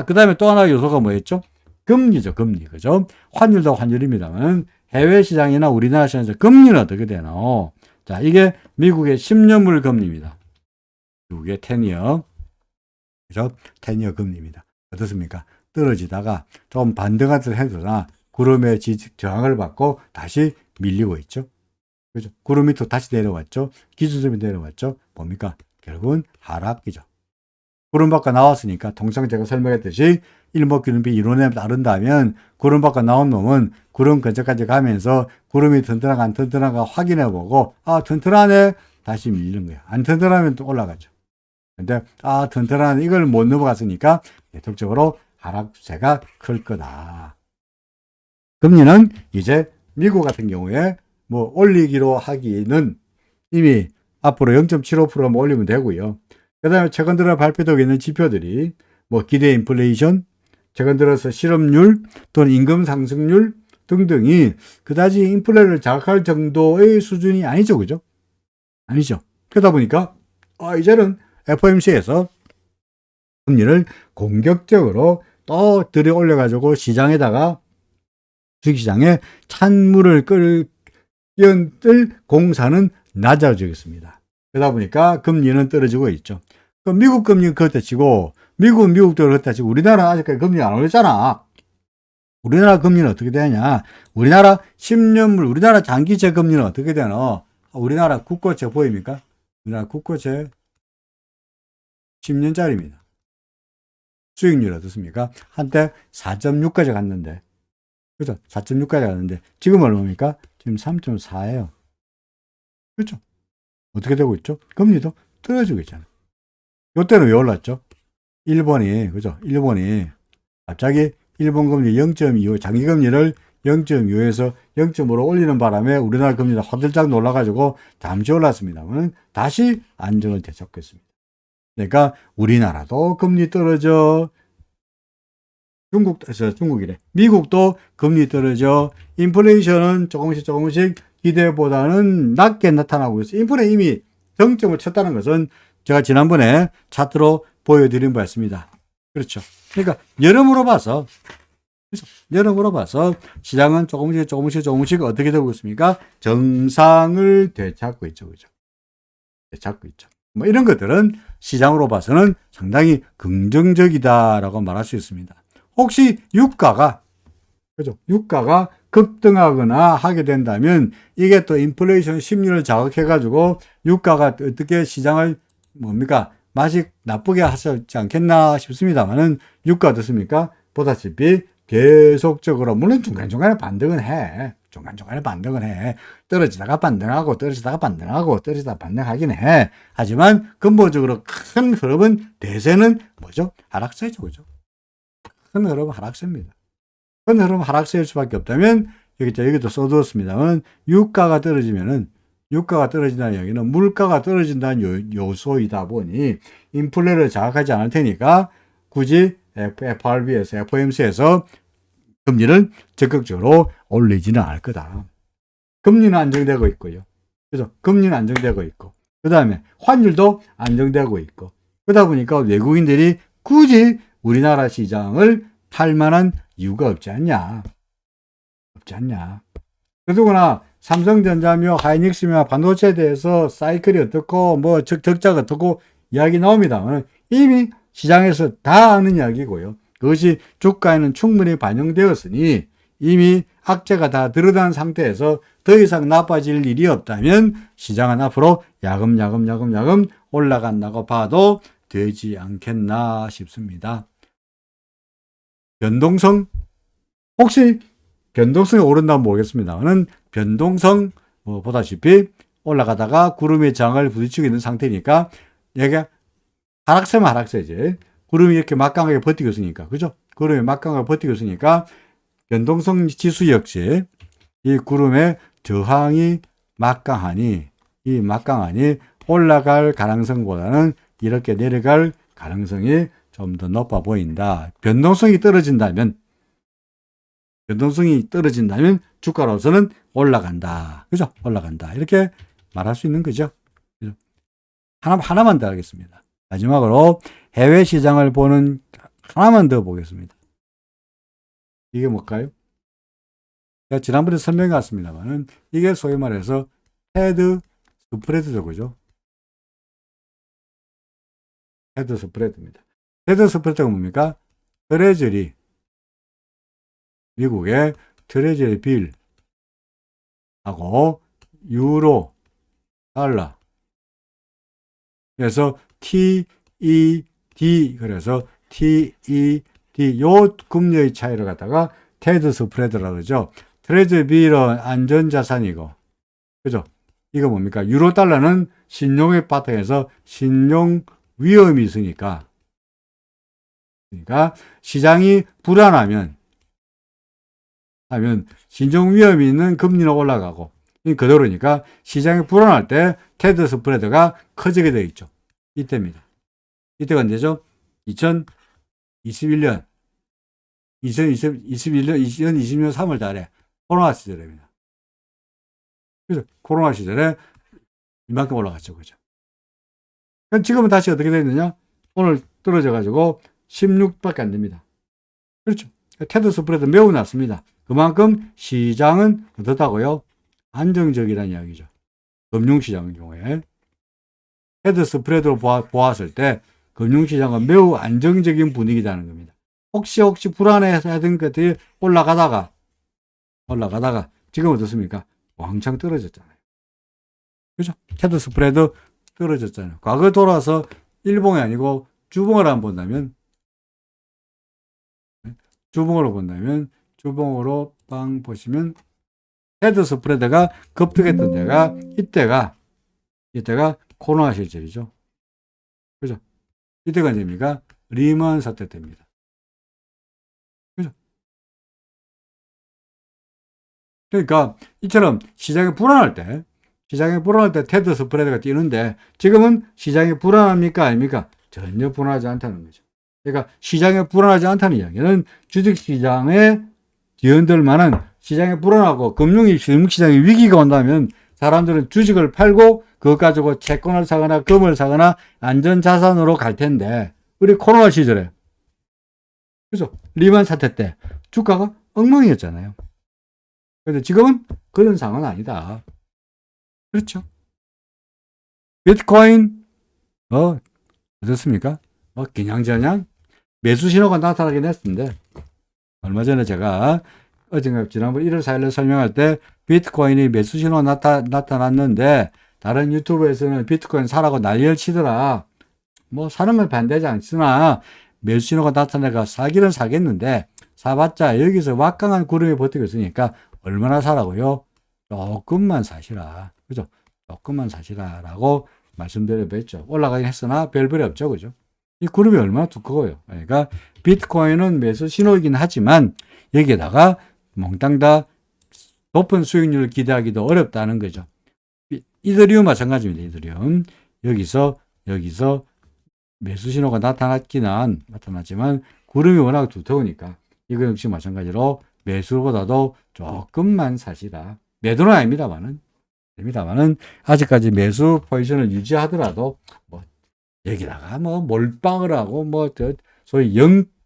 그 다음에 또 하나 요소가 뭐였죠? 금리죠. 금리. 그죠? 환율도 환율입니다만 해외 시장이나 우리나라 시장에서 금리는 어떻게 되나요? 자, 이게 미국의 10년물 금리입니다. 미국의 10이어. 그죠? 10이어 금리입니다. 어떻습니까? 떨어지다가 좀 반등을 해도나 구름의 저항을 받고 다시 밀리고 있죠. 그죠? 구름 밑으로 다시 내려왔죠. 기준점이 내려왔죠. 뭡니까? 결국은 하락이죠. 구름 밖에 나왔으니까 통상 제가 설명했듯이 일목균비 이론에 따른다면 구름 밖에 나온 놈은 구름 근처까지 가면서 구름이 튼튼한가 안 튼튼한가 확인해보고 튼튼하네 다시 밀리는 거야. 안 튼튼하면 또 올라가죠. 근데 튼튼하네 이걸 못 넘어갔으니까 계속적으로 하락세가 클 거다. 금리는 이제 미국 같은 경우에 뭐 올리기로 하기는 이미 앞으로 0.75% 올리면 되고요. 그 다음에 최근 들어 발표되고 있는 지표들이 뭐 기대 인플레이션, 최근 들어서 실업률 또는 임금 상승률 등등이 그다지 인플레를 자극할 정도의 수준이 아니죠. 그죠? 아니죠. 그러다 보니까 이제는 FOMC에서 금리를 공격적으로 또 들여 올려가지고 시장에다가 주식시장에 찬물을 끼얹을 공사는 낮아지겠습니다. 그러다 보니까 금리는 떨어지고 있죠. 그럼 미국 금리는 그렇다 치고 미국은 미국대로 그렇다 치고 우리나라는 아직까지 금리 안 올렸잖아. 우리나라 금리는 어떻게 되냐? 우리나라 10년물, 우리나라 장기채 금리는 어떻게 되나? 우리나라 국고채 보입니까? 우리나라 국고채 10년짜리입니다. 수익률 어떻습니까? 한때 4.6까지 갔는데, 그죠? 4.6까지 갔는데, 지금 얼마입니까? 지금 3.4예요. 그렇죠? 어떻게 되고 있죠? 금리도 떨어지고 있잖아요. 요때는 왜 올랐죠? 일본이, 그죠? 일본이 갑자기 일본 금리 0.25, 장기 금리를 0.25에서 0.5로 올리는 바람에 우리나라 금리가 화들짝 놀라가지고 잠시 올랐습니다만 다시 안정을 되찾겠습니다. 그러니까 우리나라도 금리 떨어져, 중국이래. 미국도 금리 떨어져, 인플레이션은 조금씩 기대보다는 낮게 나타나고 있어요. 인플레 이미 정점을 쳤다는 것은 제가 지난번에 차트로 보여드린 바 있습니다. 그렇죠. 그러니까 여름으로 봐서 시장은 조금씩 어떻게 되고 있습니까? 정상을 되찾고 있죠. 그죠? 되찾고 있죠. 뭐 이런 것들은 시장으로 봐서는 상당히 긍정적이다라고 말할 수 있습니다. 혹시 유가가 급등하거나 하게 된다면 이게 또 인플레이션 심리를 자극해가지고 유가가 어떻게 시장을 맛이 나쁘게 하지 않겠나 싶습니다만은 유가 어떻습니까? 보다시피 계속적으로 물론 중간중간에 반등은 해. 떨어지다가 반등하고 반등하긴 해. 하지만 근본적으로 큰 흐름은 대세는 뭐죠? 하락세죠. 그죠? 큰 흐름은 하락세입니다. 큰 흐름은 하락세일 수밖에 없다면 여기도 써두었습니다만 유가가 떨어진다는 얘기는 물가가 떨어진다는 요소이다 보니 인플레를 자극하지 않을 테니까 굳이 FRB에서 FOMC에서 금리를 적극적으로 올리지는 않을 거다. 금리는 안정되고 있고요. 그래서 금리는 안정되고 있고 그 다음에 환율도 안정되고 있고 그러다 보니까 외국인들이 굳이 우리나라 시장을 탈 만한 이유가 없지 않냐. 그러거나 삼성전자며 하이닉스며 반도체에 대해서 사이클이 어떻고 뭐 적자가 어떻고 이야기 나옵니다. 이미 시장에서 다 아는 이야기고요. 그것이 주가에는 충분히 반영되었으니 이미 악재가 다 드러난 상태에서 더 이상 나빠질 일이 없다면 시장은 앞으로 야금야금 올라간다고 봐도 되지 않겠나 싶습니다. 혹시 변동성이 오른다면 모르겠습니다만 변동성 보다시피 올라가다가 구름의 장을 부딪히고 있는 상태니까 얘가 하락세면 하락세지. 구름이 이렇게 막강하게 버티고 있으니까. 그죠? 구름이 막강하게 버티고 있으니까 변동성 지수 역시 이 구름의 저항이 막강하니 올라갈 가능성보다는 이렇게 내려갈 가능성이 좀 더 높아 보인다. 변동성이 떨어진다면 주가로서는 올라간다. 그죠? 올라간다. 이렇게 말할 수 있는 거죠. 그죠? 하나만 더 하겠습니다. 마지막으로 해외 시장을 보는 하나만 더 보겠습니다. 이게 뭘까요? 제가 지난번에 설명해 왔습니다만은 이게 소위 말해서 헤드 스프레드죠. 그죠? 헤드 스프레드입니다. 헤드 스프레드가 뭡니까? 트레저리, 미국의 트레저리 빌하고 유로, 달러. 그래서 TED, 그래서 TED, 요 금리의 차이를 갖다가 테드 스프레드라고 그러죠. 트레저리 빌은 안전자산이고, 그죠? 이거 뭡니까? 유로 달러는 신용의 바탕에서 신용 위험이 있으니까, 그러니까 시장이 불안하면 신용 위험이 있는 금리는 올라가고 그대로니까 시장이 불안할 때 테드 스프레드가 커지게 되어 있죠. 이때입니다. 이때가 언제죠? 2020년 3월 달에 코로나 시절입니다. 그래서 코로나 시절에 이만큼 올라갔죠. 그죠? 지금은 다시 어떻게 되느냐? 오늘 떨어져가지고 16밖에 안 됩니다. 그렇죠. 테드 스프레드 매우 낮습니다. 그만큼 시장은 어떻다고요? 안정적이라는 이야기죠. 금융시장의 경우에. 테드 스프레드로 보았을 때 금융시장은 매우 안정적인 분위기라는 겁니다. 혹시 불안해하던 것들이 올라가다가 지금 어떻습니까? 왕창 떨어졌잖아요. 그죠? 테드 스프레드 떨어졌잖아요. 과거 돌아서 일봉이 아니고 주봉을 한번 본다면 주봉으로 빵 보시면 테드 스프레드가 급등했던 데가 이때가 코로나 시절이죠. 그죠? 이때가 언제입니까? 리먼 사태 때입니다. 그죠? 그러니까 이처럼 시장이 불안할 때 테드 스프레드가 뛰는데 지금은 시장이 불안합니까? 아닙니까? 전혀 불안하지 않다는 거죠. 그러니까 시장이 불안하지 않다는 이야기는 주식시장에 뒤흔들 만한 시장이 불안하고 금융시장에 위기가 온다면 사람들은 주식을 팔고 그것 가지고 채권을 사거나 금을 사거나 안전자산으로 갈 텐데 우리 코로나 시절에 그죠? 리만 사태 때 주가가 엉망이었잖아요. 그런데 지금은 그런 상황은 아니다. 그렇죠? 비트코인 어떻습니까? 기냥저냥 매수 신호가 나타나긴 했는데 얼마 전에 제가 어젠가 지난번 1월 4일에 설명할 때 비트코인이 매수 신호가 나타났는데 다른 유튜브에서는 비트코인 사라고 난리를 치더라. 뭐 사는 건 반대하지 않으나 매수 신호가 나타나가 사기는 사겠는데 사봤자 여기서 막강한 구름이 버티고 있으니까 얼마나 사라고요? 조금만 사시라. 그죠? 조금만 사시라라고 말씀드려봤죠. 올라가긴 했으나 별별이 없죠. 그죠? 이 구름이 얼마나 두꺼워요. 그러니까 비트코인은 매수 신호이긴 하지만 여기에다가 몽땅 다 높은 수익률을 기대하기도 어렵다는 거죠. 이더리움 마찬가지입니다. 이더리움. 여기서 매수 신호가 나타났지만 구름이 워낙 두터우니까 이거 역시 마찬가지로 매수보다도 조금만 사시라. 매도는 아닙니다만은 아직까지 매수 포지션을 유지하더라도 뭐 여기다가 뭐 몰빵을 하고 뭐 소위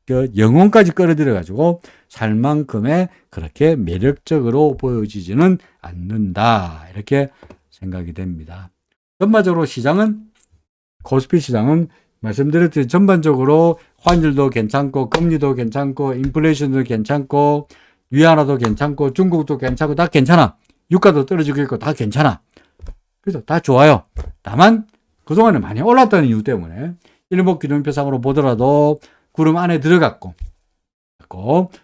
영혼까지 끌어들여 가지고 살 만큼의 그렇게 매력적으로 보여지지는 않는다. 이렇게 생각이 됩니다. 전반적으로 코스피 시장은 말씀드렸듯이 전반적으로 환율도 괜찮고 금리도 괜찮고 인플레이션도 괜찮고 위안화도 괜찮고 중국도 괜찮고 다 괜찮아. 유가도 떨어지고 있고 다 괜찮아. 그래서 다 좋아요. 다만 그동안에 많이 올랐다는 이유 때문에 일목균형표상으로 보더라도 구름 안에 들어갔고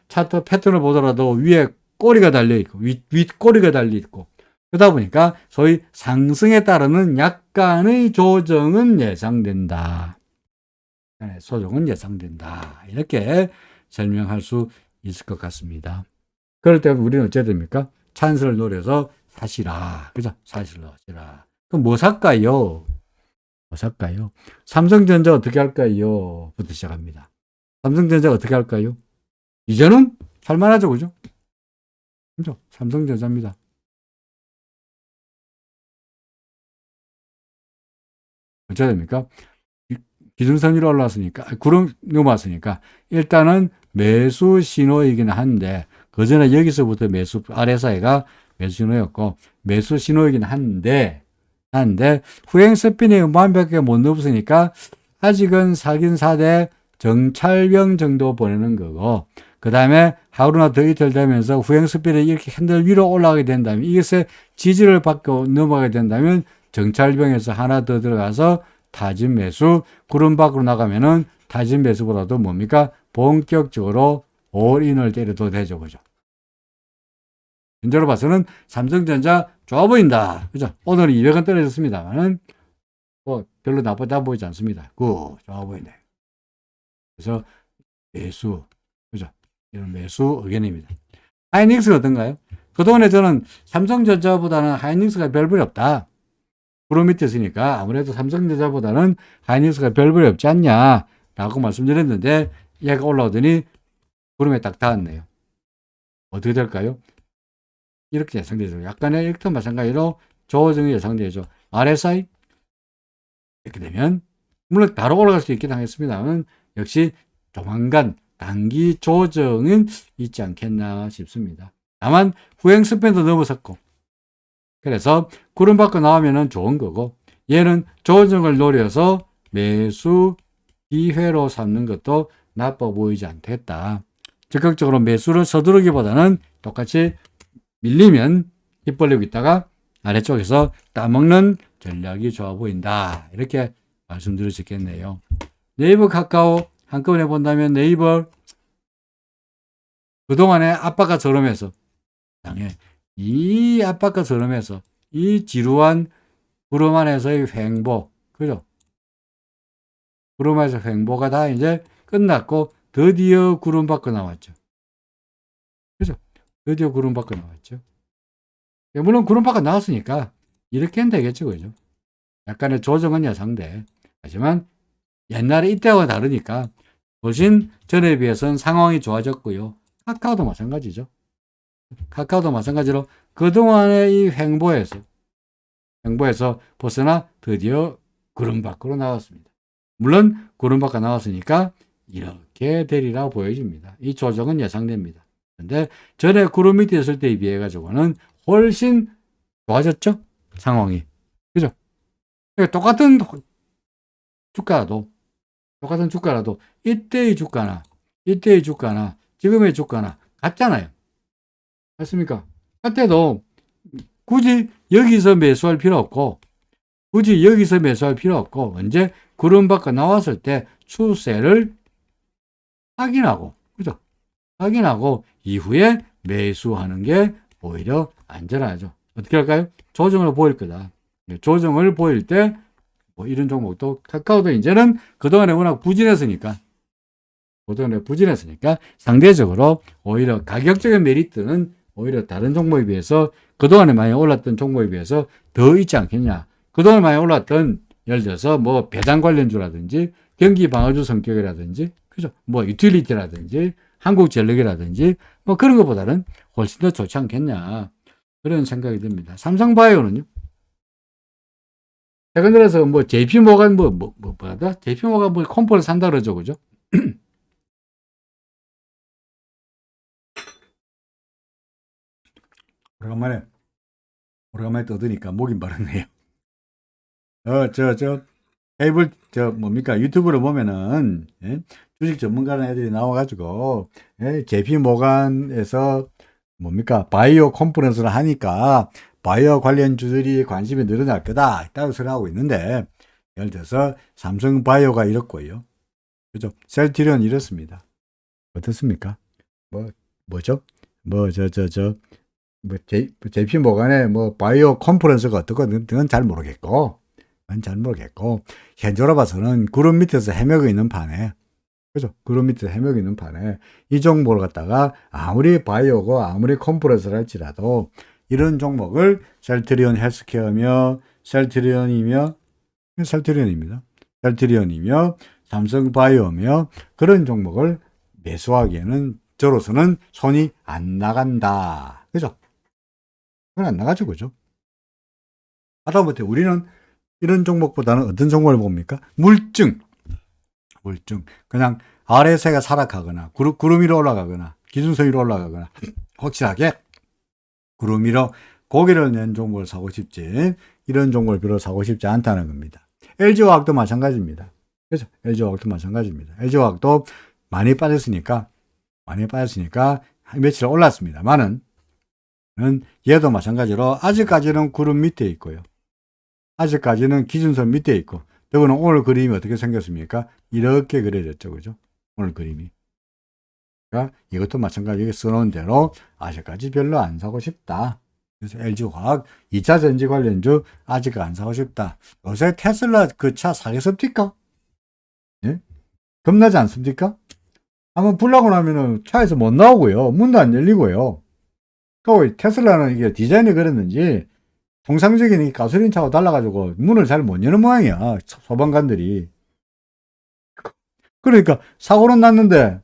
차트 패턴을 보더라도 위에 꼬리가 달려있고 윗꼬리가 달려있고 그러다 보니까 소위 상승에 따르는 약간의 조정은 예상된다. 이렇게 설명할 수 있을 것 같습니다. 그럴 때 우리는 어찌해야 됩니까? 찬스를 노려서 사시라. 그죠? 사시라. 그럼 뭐 살까요? 삼성전자 어떻게 할까요? 부터 시작합니다. 삼성전자 어떻게 할까요? 이제는 살만하죠. 그죠? 삼성전자입니다. 어찌해야 됩니까? 기준선으로 올라왔으니까, 구름 넘어왔으니까, 일단은 매수 신호이긴 한데, 그 전에 여기서부터 RSI가 매수 신호였고, 매수 신호이긴 한데, 후행 스피닝 완벽하게 못 넘었으니까, 아직은 사긴 사대 정찰병 정도 보내는 거고, 그 다음에 하루나 더 이틀 되면서 후행 스피닝이 이렇게 핸들 위로 올라가게 된다면, 이것에 지지를 받고 넘어가게 된다면, 정찰병에서 하나 더 들어가서 타진 매수, 구름 밖으로 나가면은 타진 매수보다도 뭡니까? 본격적으로 올인을 때려도 되죠. 그죠? 현재로 봐서는 삼성전자 좋아 보인다. 그죠? 오늘은 200원 떨어졌습니다만은 뭐 별로 나쁘다 보이지 않습니다. 좋아 보이네. 그래서 매수, 그죠? 이런 매수 의견입니다. 하이닉스가 어떤가요? 그동안에 저는 삼성전자보다는 하이닉스가 별볼이 없다. 구름 밑에 있으니까 아무래도 삼성전자보다는 하이닉스가 별볼이 없지 않냐라고 말씀드렸는데 얘가 올라오더니 구름에 딱 닿았네요. 어떻게 될까요? 이렇게 예상되죠. 약간의 이렇게 마찬가지로 조정이 예상되죠. RSI 이렇게 되면 물론 바로 올라갈 수 있긴 하겠습니다만 역시 조만간 단기 조정은 있지 않겠나 싶습니다. 다만 후행 스팬도 넘어섰고 그래서 구름 밖으로 나오면 좋은 거고 얘는 조정을 노려서 매수 기회로 삼는 것도 나빠 보이지 않겠다. 적극적으로 매수를 서두르기보다는 똑같이 밀리면 입 벌리고 있다가 아래쪽에서 따먹는 전략이 좋아 보인다. 이렇게 말씀드릴 수 있겠네요. 네이버 카카오 한꺼번에 본다면 네이버 그동안에 압박과 저렴해서 이 압박과 저렴해서 이 지루한 구름 안에서의 횡보 그죠? 구름 안에서 횡보가 다 이제 끝났고 드디어 구름 밖으로 나왔죠. 그죠? 드디어 구름 밖으로 나왔죠. 물론 구름바가 나왔으니까 이렇게는 되겠죠. 그죠? 약간의 조정은 예상돼. 하지만 옛날에 이때와 다르니까 훨씬 전에 비해서는 상황이 좋아졌고요. 카카오도 마찬가지죠. 카카오도 마찬가지로 그동안의 이 횡보에서 벗어나 드디어 구름 밖으로 나왔습니다. 물론 구름 밖에 나왔으니까 이렇게 되리라고 보여집니다. 이 조정은 예상됩니다. 근데 전에 구름 밑에 있을 때에 비해 가지고는 훨씬 좋아졌죠? 상황이. 그죠? 그러니까 똑같은 주가라도 이때의 주가나 지금의 주가나 같잖아요. 맞습니까? 같아도 굳이 여기서 매수할 필요 없고 언제 구름 밖에 나왔을 때 추세를 확인하고 그죠? 확인하고 이후에 매수하는 게 오히려 안전하죠. 어떻게 할까요? 조정을 보일 거다. 조정을 보일 때 뭐 이런 종목도 카카오도 이제는 그동안에 워낙 부진했으니까 상대적으로 오히려 가격적인 메리트는 오히려 다른 종목에 비해서 그동안에 많이 올랐던 종목에 비해서 더 있지 않겠냐. 그동안에 많이 올랐던 예를 들어서 뭐 배당 관련주라든지 경기 방어주 성격이라든지 그죠? 뭐 유틸리티라든지 한국전력이라든지 뭐 그런 것보다는 훨씬 더 좋지 않겠냐. 그런 생각이 듭니다. 삼성바이오는요. 최근 들어서 뭐 JP모간 뭐다? JP모간 뭐 컴포를 산다 그러죠. 그죠? 오래간만에 떠드니까 목이 마르네요. 케이블, 뭡니까? 유튜브를 보면은, 예? 주식 전문가라는 애들이 나와가지고, 예? JP 모간에서, 뭡니까? 바이오 컨퍼런스를 하니까, 바이오 관련주들이 관심이 늘어날 거다. 따로 소리하고 있는데, 예를 들어서, 삼성 바이오가 이렇고요. 그죠? 셀트리온 이렇습니다. 어떻습니까? 뭐죠? JP 모간의 바이오 컨퍼런스가 어떻고, 그건 잘 모르겠고, 현재로 봐서는 구름 밑에서 헤매고 있는 판에, 그죠? 구름 밑에서 헤매고 있는 판에, 이 종목을 갖다가 아무리 바이오고 아무리 컨퍼런스를 할지라도, 이런 종목을 셀트리온 헬스케어며, 셀트리온이며, 삼성 바이오며, 그런 종목을 매수하기에는 저로서는 손이 안 나간다. 그죠? 그건 안 나가죠. 그죠? 하다못해 우리는 이런 종목보다는 어떤 종목을 봅니까? 물증. 그냥 RSI가 하락하거나, 구름 위로 올라가거나, 기준선 위로 올라가거나, 확실하게 구름 위로 고개를 낸 종목을 사고 싶지, 이런 종목을 별로 사고 싶지 않다는 겁니다. LG화학도 마찬가지입니다. 그래서 LG화학도 마찬가지입니다. LG화학도 많이 빠졌으니까 며칠 올랐습니다만은, 얘도 마찬가지로 아직까지는 구름 밑에 있고요. 아직까지는 기준선 밑에 있고, 더구나 오늘 그림이 어떻게 생겼습니까? 이렇게 그려졌죠. 그죠? 오늘 그림이. 그러니까 이것도 마찬가지로 써놓은 대로 아직까지 별로 안 사고 싶다. 그래서 LG화학 2차 전지 관련주 아직 안 사고 싶다. 요새 테슬라 그 차 사겠습니까? 예? 겁나지 않습니까? 한번 불나고 나면은 차에서 못 나오고요. 문도 안 열리고요. 또 테슬라는 이게 디자인이 그랬는지 통상적인 이 가솔린 차고 달라가지고 문을 잘 못 여는 모양이야. 소방관들이. 그러니까 사고는 났는데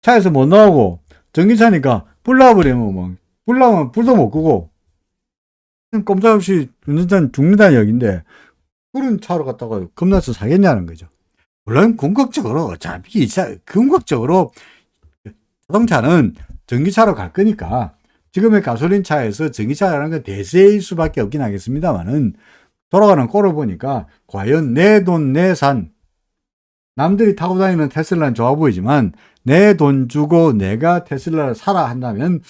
차에서 못 나오고 전기차니까 불 나버리면 뭐 불 나면 불도 못 끄고 꼼짝없이 운전자는 죽는다는 얘기인데 그런 차로 갔다가 겁나서 사겠냐는 거죠. 물론 궁극적으로 자동차는 전기차로 갈 거니까 지금의 가솔린 차에서 전기차라는 건 대세일 수밖에 없긴 하겠습니다만은 돌아가는 꼴을 보니까 과연 내 돈 내산 남들이 타고 다니는 테슬라는 좋아 보이지만 내 돈 주고 내가 테슬라를 사라 한다면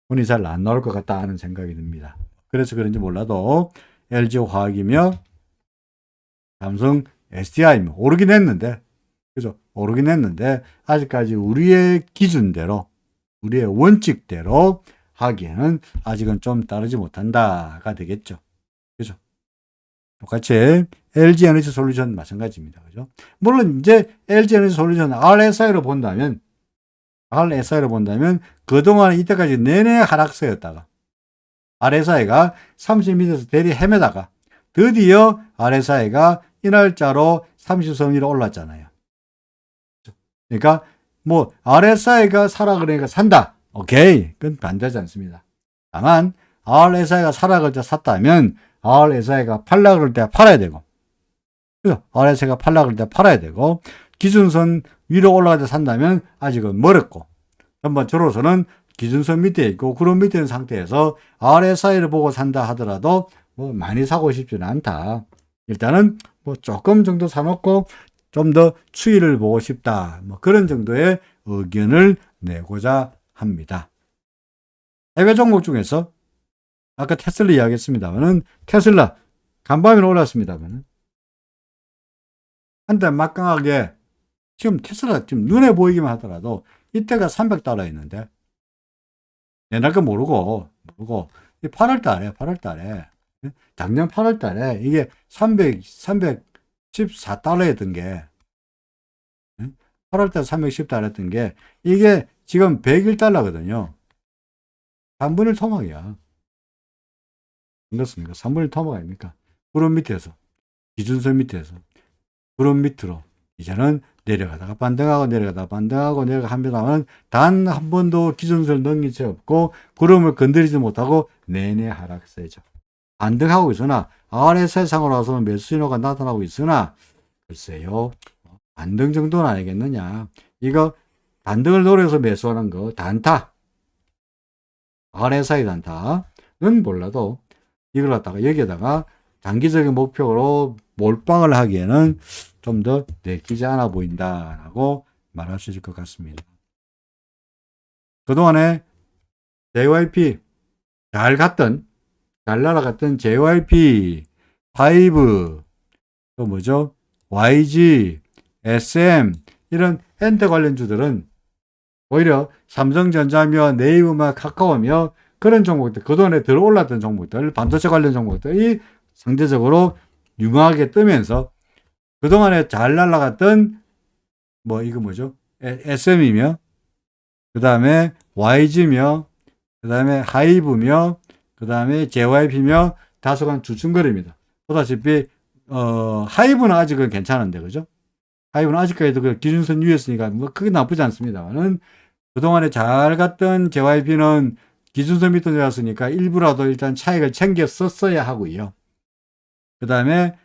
돈이 잘 안 나올 것 같다 하는 생각이 듭니다. 그래서 그런지 몰라도 LG화학이며 삼성 SDI며 오르긴 했는데 그죠? 오르긴 했는데 아직까지 우리의 기준대로 우리의 원칙대로 하기에는 아직은 좀 따르지 못한다가 되겠죠. 그죠? 똑같이 LG에너지 솔루션 마찬가지입니다. 그죠? 물론 이제 LG에너지 솔루션 RSI로 본다면 RSI를 본다면 그동안 이때까지 내내 하락세였다가 RSI가 30m에서 대리 헤매다가 드디어 RSI가 이날짜로 30선 위로 올랐잖아요. 그러니까 뭐 RSI가 사라 그러니까 산다. 오케이. 그건 반대하지 않습니다. 다만 RSI가 사라 그럴 때 샀다면 RSI가 팔라 그럴 때 팔아야 되고, 그죠? RSI가 팔라 그럴 때 팔아야 되고, 기준선 위로 올라갈 때 산다면 아직은 멀었고, 한번 저로서는 기준선 밑에 있고 구름 밑에 있는 상태에서 RSI를 보고 산다 하더라도 뭐 많이 사고 싶지는 않다. 일단은 뭐 조금 정도 사놓고 좀 더 추이를 보고 싶다. 뭐 그런 정도의 의견을 내고자 합니다. 해외 종목 중에서 아까 테슬라 이야기했습니다만은 테슬라 간밤에 올랐습니다만은 한때 막강하게 지금 테슬라 지금 눈에 보이기만 하더라도 이때가 $300였는데 옛날 거 모르고 8월 달에 작년 8월 달에 이게 314달러였던 게 8월 달 310달러였던 게 이게 지금 101달러거든요. 3분의 1 토막이야. 그렇습니까? 3분의 1 토막 아닙니까? 구름 밑에서 기준선 밑에서 구름 밑으로 이제는 내려가다가 반등하고 내려가다가 반등하고 내려가면 단 한 번도 기준선을 넘긴 적 없고 구름을 건드리지 못하고 내내 하락세죠. 반등하고 있으나 RSI 상으로 와서는 매수 신호가 나타나고 있으나 글쎄요. 반등 정도는 아니겠느냐. 이거 반등을 노려서 매수하는 거 단타. RSI 단타는 몰라도 이걸 갖다가 여기에다가 장기적인 목표로 몰빵을 하기에는 좀 더 내키지 않아 보인다라고 말할 수 있을 것 같습니다. 그동안에 JYP 잘 날아갔던 JYP, 5, 또 뭐죠? YG, SM 이런 엔터 관련주들은 오히려 삼성전자며 네이버며 카카오며 그런 종목들, 그동안에 들어올랐던 종목들, 반도체 관련 종목들이 상대적으로 유망하게 뜨면서 그동안에 잘 날아갔던 뭐 이거 뭐죠? SM이며 그 다음에 YG며 그 다음에 하이브며 그 다음에 JYP며 다소간 주춤거립니다. 보다시피 하이브는 아직은 괜찮은데 그죠? 하이브는 아직까지도 그 기준선 위였으니까 뭐 크게 나쁘지 않습니다만은 그동안에 잘 갔던 JYP는 기준선 밑으로 내려왔으니까 일부라도 일단 차익을 챙겨 썼어야 하고요. 그 다음에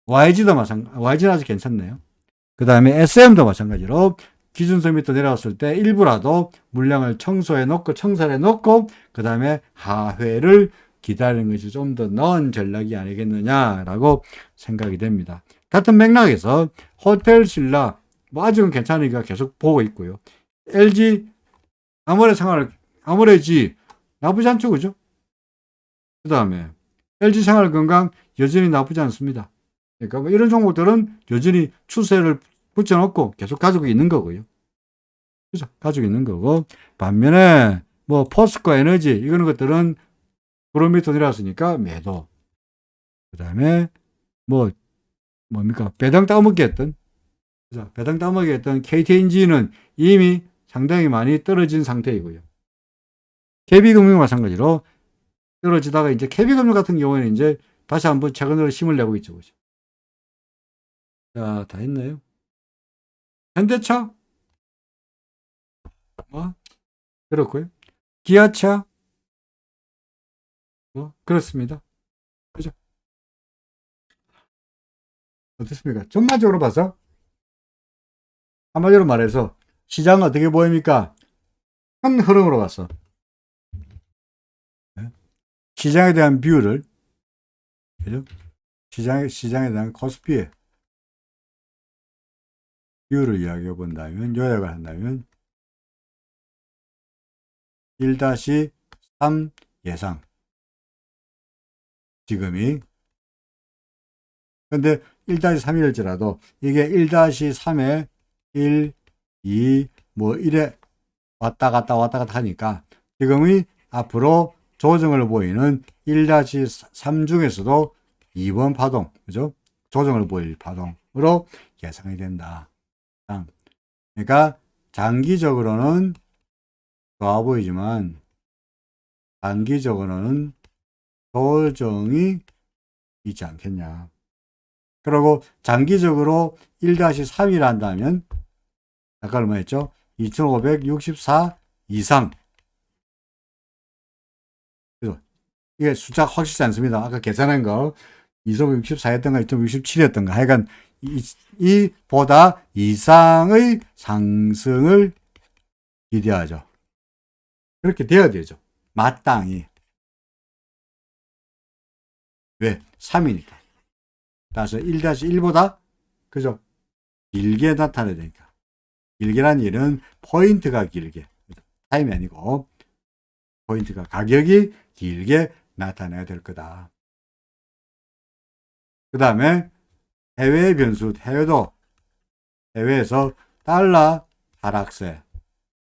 YG는 아직 괜찮네요. 그 다음에 SM도 마찬가지로 기준선 밑으로 내려왔을 때 일부라도 물량을 청소해 놓고 그 다음에 하회를 기다리는 것이 좀 더 나은 전략이 아니겠느냐라고 생각이 됩니다. 같은 맥락에서 호텔신라 뭐 아직은 괜찮으니까 계속 보고 있고요. LG 아모레지 나쁘지 않죠, 그죠? 그 다음에 LG 생활건강 여전히 나쁘지 않습니다. 그러니까 뭐 이런 종목들은 여전히 추세를 붙여놓고 계속 가지고 있는 거고요. 그죠? 가지고 있는 거고. 반면에 뭐 포스코 에너지 이런 것들은 구름 밑으로 내려왔으니까 매도. 그 다음에 뭡니까? 배당 따먹기 했던 KTNG는 이미 상당히 많이 떨어진 상태이고요. KB금융 마찬가지로 떨어지다가 이제 KB금융 같은 경우에는 이제 다시 한번 최근으로 힘을 내고 있죠. 그죠? 자, 다 했나요? 현대차? 그렇고요. 기아차? 그렇습니다. 그죠? 어떻습니까? 전반적으로 봐서 한마디로 말해서 시장은 어떻게 보입니까? 큰 흐름으로 봤어. 시장에 대한 뷰를, 그죠? 시장에 대한 코스피의 뷰를 이야기해 본다면, 요약을 한다면, 1-3 예상. 지금이. 근데 1-3일지라도 이게 1-3에 1, 2, 뭐 이래 왔다 갔다 하니까 지금이 앞으로 조정을 보이는 1-3 중에서도 2번 파동, 그죠? 조정을 보일 파동으로 예상이 된다. 그러니까 장기적으로는 좋아 보이지만 단기적으로는 조정이 있지 않겠냐. 그리고 장기적으로 1-3일 한다면 아까 얼마 했죠? 2564 이상. 이게 숫자 확실치 않습니다. 아까 계산한 거 2564였던가 2567였던가 하여간 이보다 이상의 상승을 기대하죠. 그렇게 되어야 되죠. 마땅히. 왜? 3이니까. 따라서 1-1보다 그죠? 길게 나타나야 되니까. 길게란 얘는 포인트가 길게. 타임이 아니고 포인트가 가격이 길게 나타나야 될 거다. 그 다음에 해외 변수, 해외에서 달러 하락세,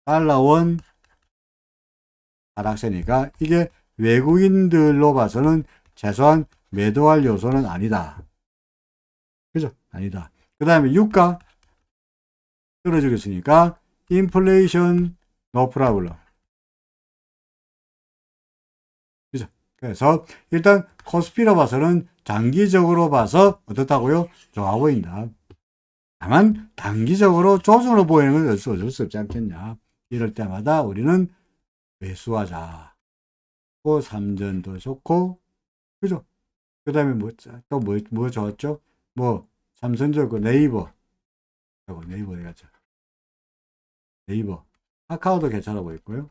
달러 원 하락세니까 이게 외국인들로 봐서는 최소한 매도할 요소는 아니다. 그죠? 아니다. 그 다음에 유가 떨어지겠으니까 인플레이션 노 프라블럼. 그죠? 그래서 일단 코스피로 봐서는 장기적으로 봐서 어떻다고요? 좋아 보인다. 다만 단기적으로 조정으로 보이는 건 어쩔 수 없지 않겠냐. 이럴 때마다 우리는 매수하자. 또 삼전도 좋고, 그죠? 그 다음에 뭐 좋았죠? 삼성전자 네이버. 네이버 어디 갔죠? 네이버. 카카오도 괜찮아 보이고요.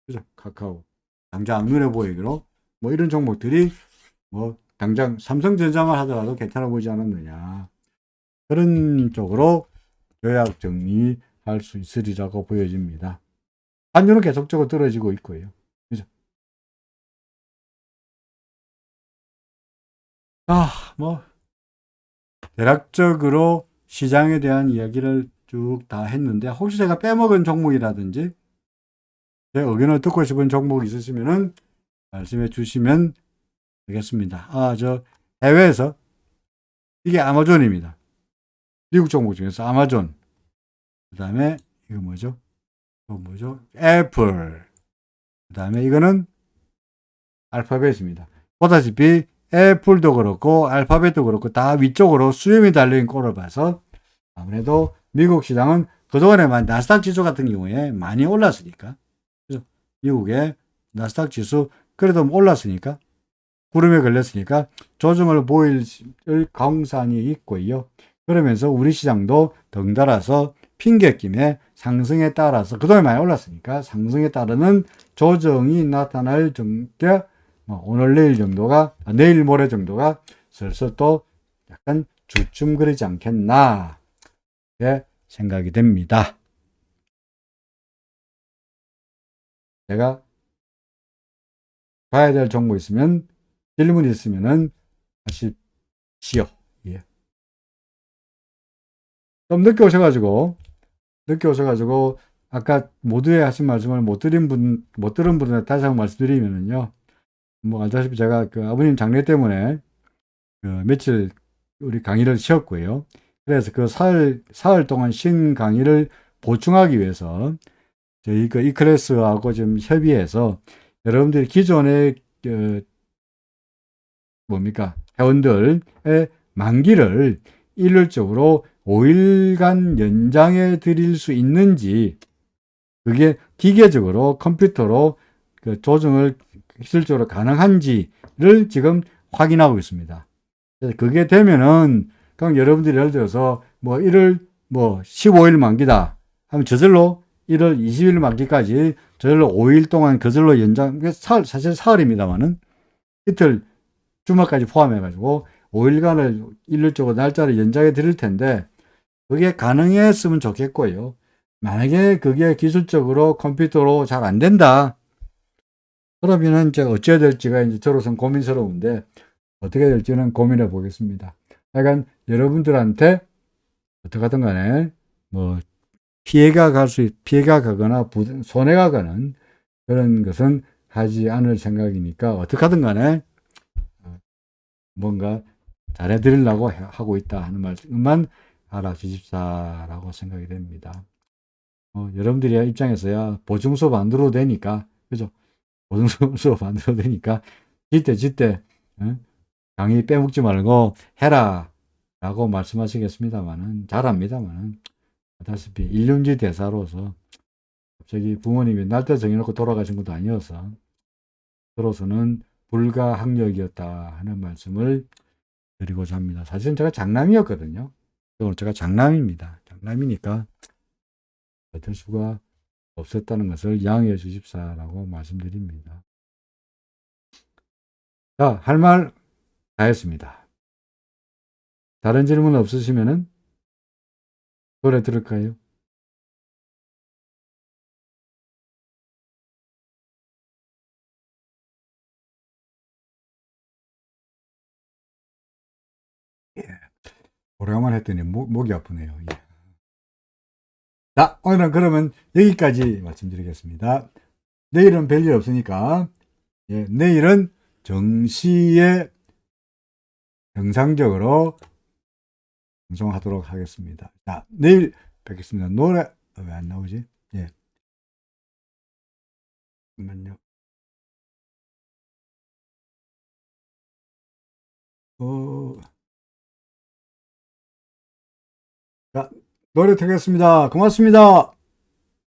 그죠? 카카오. 당장 눈에 보이기로 이런 종목들이 당장 삼성전자만 하더라도 괜찮아 보이지 않았느냐. 그런 쪽으로 요약 정리할 수 있으리라고 보여집니다. 환율은 계속적으로 떨어지고 있고요. 그죠? 대략적으로 시장에 대한 이야기를 쭉 다 했는데, 혹시 제가 빼먹은 종목이라든지, 제 의견을 듣고 싶은 종목이 있으시면은 말씀해 주시면 되겠습니다. 해외에서, 이게 아마존입니다. 미국 종목 중에서 아마존. 그 다음에, 이거 뭐죠? 애플. 그 다음에 이거는 알파벳입니다. 보다시피 애플도 그렇고 알파벳도 그렇고 다 위쪽으로 수렴이 달린 꼴을 봐서 아무래도 미국 시장은 그동안에만 나스닥 지수 같은 경우에 많이 올랐으니까, 그래서 미국의 나스닥 지수 그래도 올랐으니까, 구름에 걸렸으니까 조정을 보일 가능성이 있고요. 그러면서 우리 시장도 덩달아서 핑계김에 상승에 따라서 그동안 많이 올랐으니까 상승에 따르는 조정이 나타날 정도, 오늘 내일 정도가, 내일 모레 정도가 슬슬 또 약간 주춤거리지 않겠나, 예, 생각이 됩니다. 제가 봐야 될 정보 있으면, 질문 있으면은 하십시오. 예. 좀 늦게 오셔가지고 아까 모두에 하신 말씀을 못 들은 분한테 다시 한번 말씀드리면은요, 알다시피 제가 그 아버님 장례 때문에 며칠 우리 강의를 쉬었고요. 그래서 그 사흘 동안 쉰 강의를 보충하기 위해서 저희 그 이클래스하고 좀 협의해서 여러분들이 기존의 회원들의 만기를 일률적으로 5일간 연장해 드릴 수 있는지, 그게 기계적으로 컴퓨터로 그 조정을 기술적으로 가능한지를 지금 확인하고 있습니다. 그래서 그게 되면은 그럼 여러분들이 예를 들어서 15일 만기다 하면 저절로 1월 20일 만기까지 저절로 5일 동안 그절로 연장, 사실 사흘입니다만은 이틀 주말까지 포함해가지고 5일간을 일률적으로 날짜를 연장해 드릴 텐데, 그게 가능했으면 좋겠고요. 만약에 그게 기술적으로 컴퓨터로 잘 안 된다, 그러면은 이제 어찌해야 될지가 이제 저로서는 고민스러운데, 어떻게 될지는 고민해 보겠습니다. 약간 여러분들한테 어떻게 하든 간에 피해가 가거나 손해가 가는 그런 것은 하지 않을 생각이니까, 어떻게 하든 간에 뭔가 잘해드리려고 하고 있다 하는 말씀만 알아주십사라고 생각이 됩니다. 여러분들이 입장에서야 보증 수업 안 들어도 되니까, 그죠? 보증 수업 안 들어도 되니까, 지때, 강의 빼먹지 말고 해라. 라고 말씀하시겠습니다만은, 잘합니다만은, 다시피 일륜지 대사로서, 갑자기 부모님이 날짜 정해놓고 돌아가신 것도 아니어서, 저로서는 불가항력이었다 하는 말씀을 드리고자 합니다. 사실은 제가 장남이었거든요. 오늘 제가 장남입니다. 장남이니까 어쩔 수가 없었다는 것을 양해해 주십사라고 말씀드립니다. 자, 할 말 다 했습니다. 다른 질문 없으시면은 노래 들을까요? 예. 오래간만에 했더니 목이 아프네요. 예. 자, 오늘은 그러면 여기까지 말씀드리겠습니다. 내일은 별일 없으니까, 예, 내일은 정시에 정상적으로 방송하도록 하겠습니다. 자, 내일 뵙겠습니다. 노래, 왜 안 나오지? 예. 잠깐만요. 자, 노래 듣겠습니다. 고맙습니다.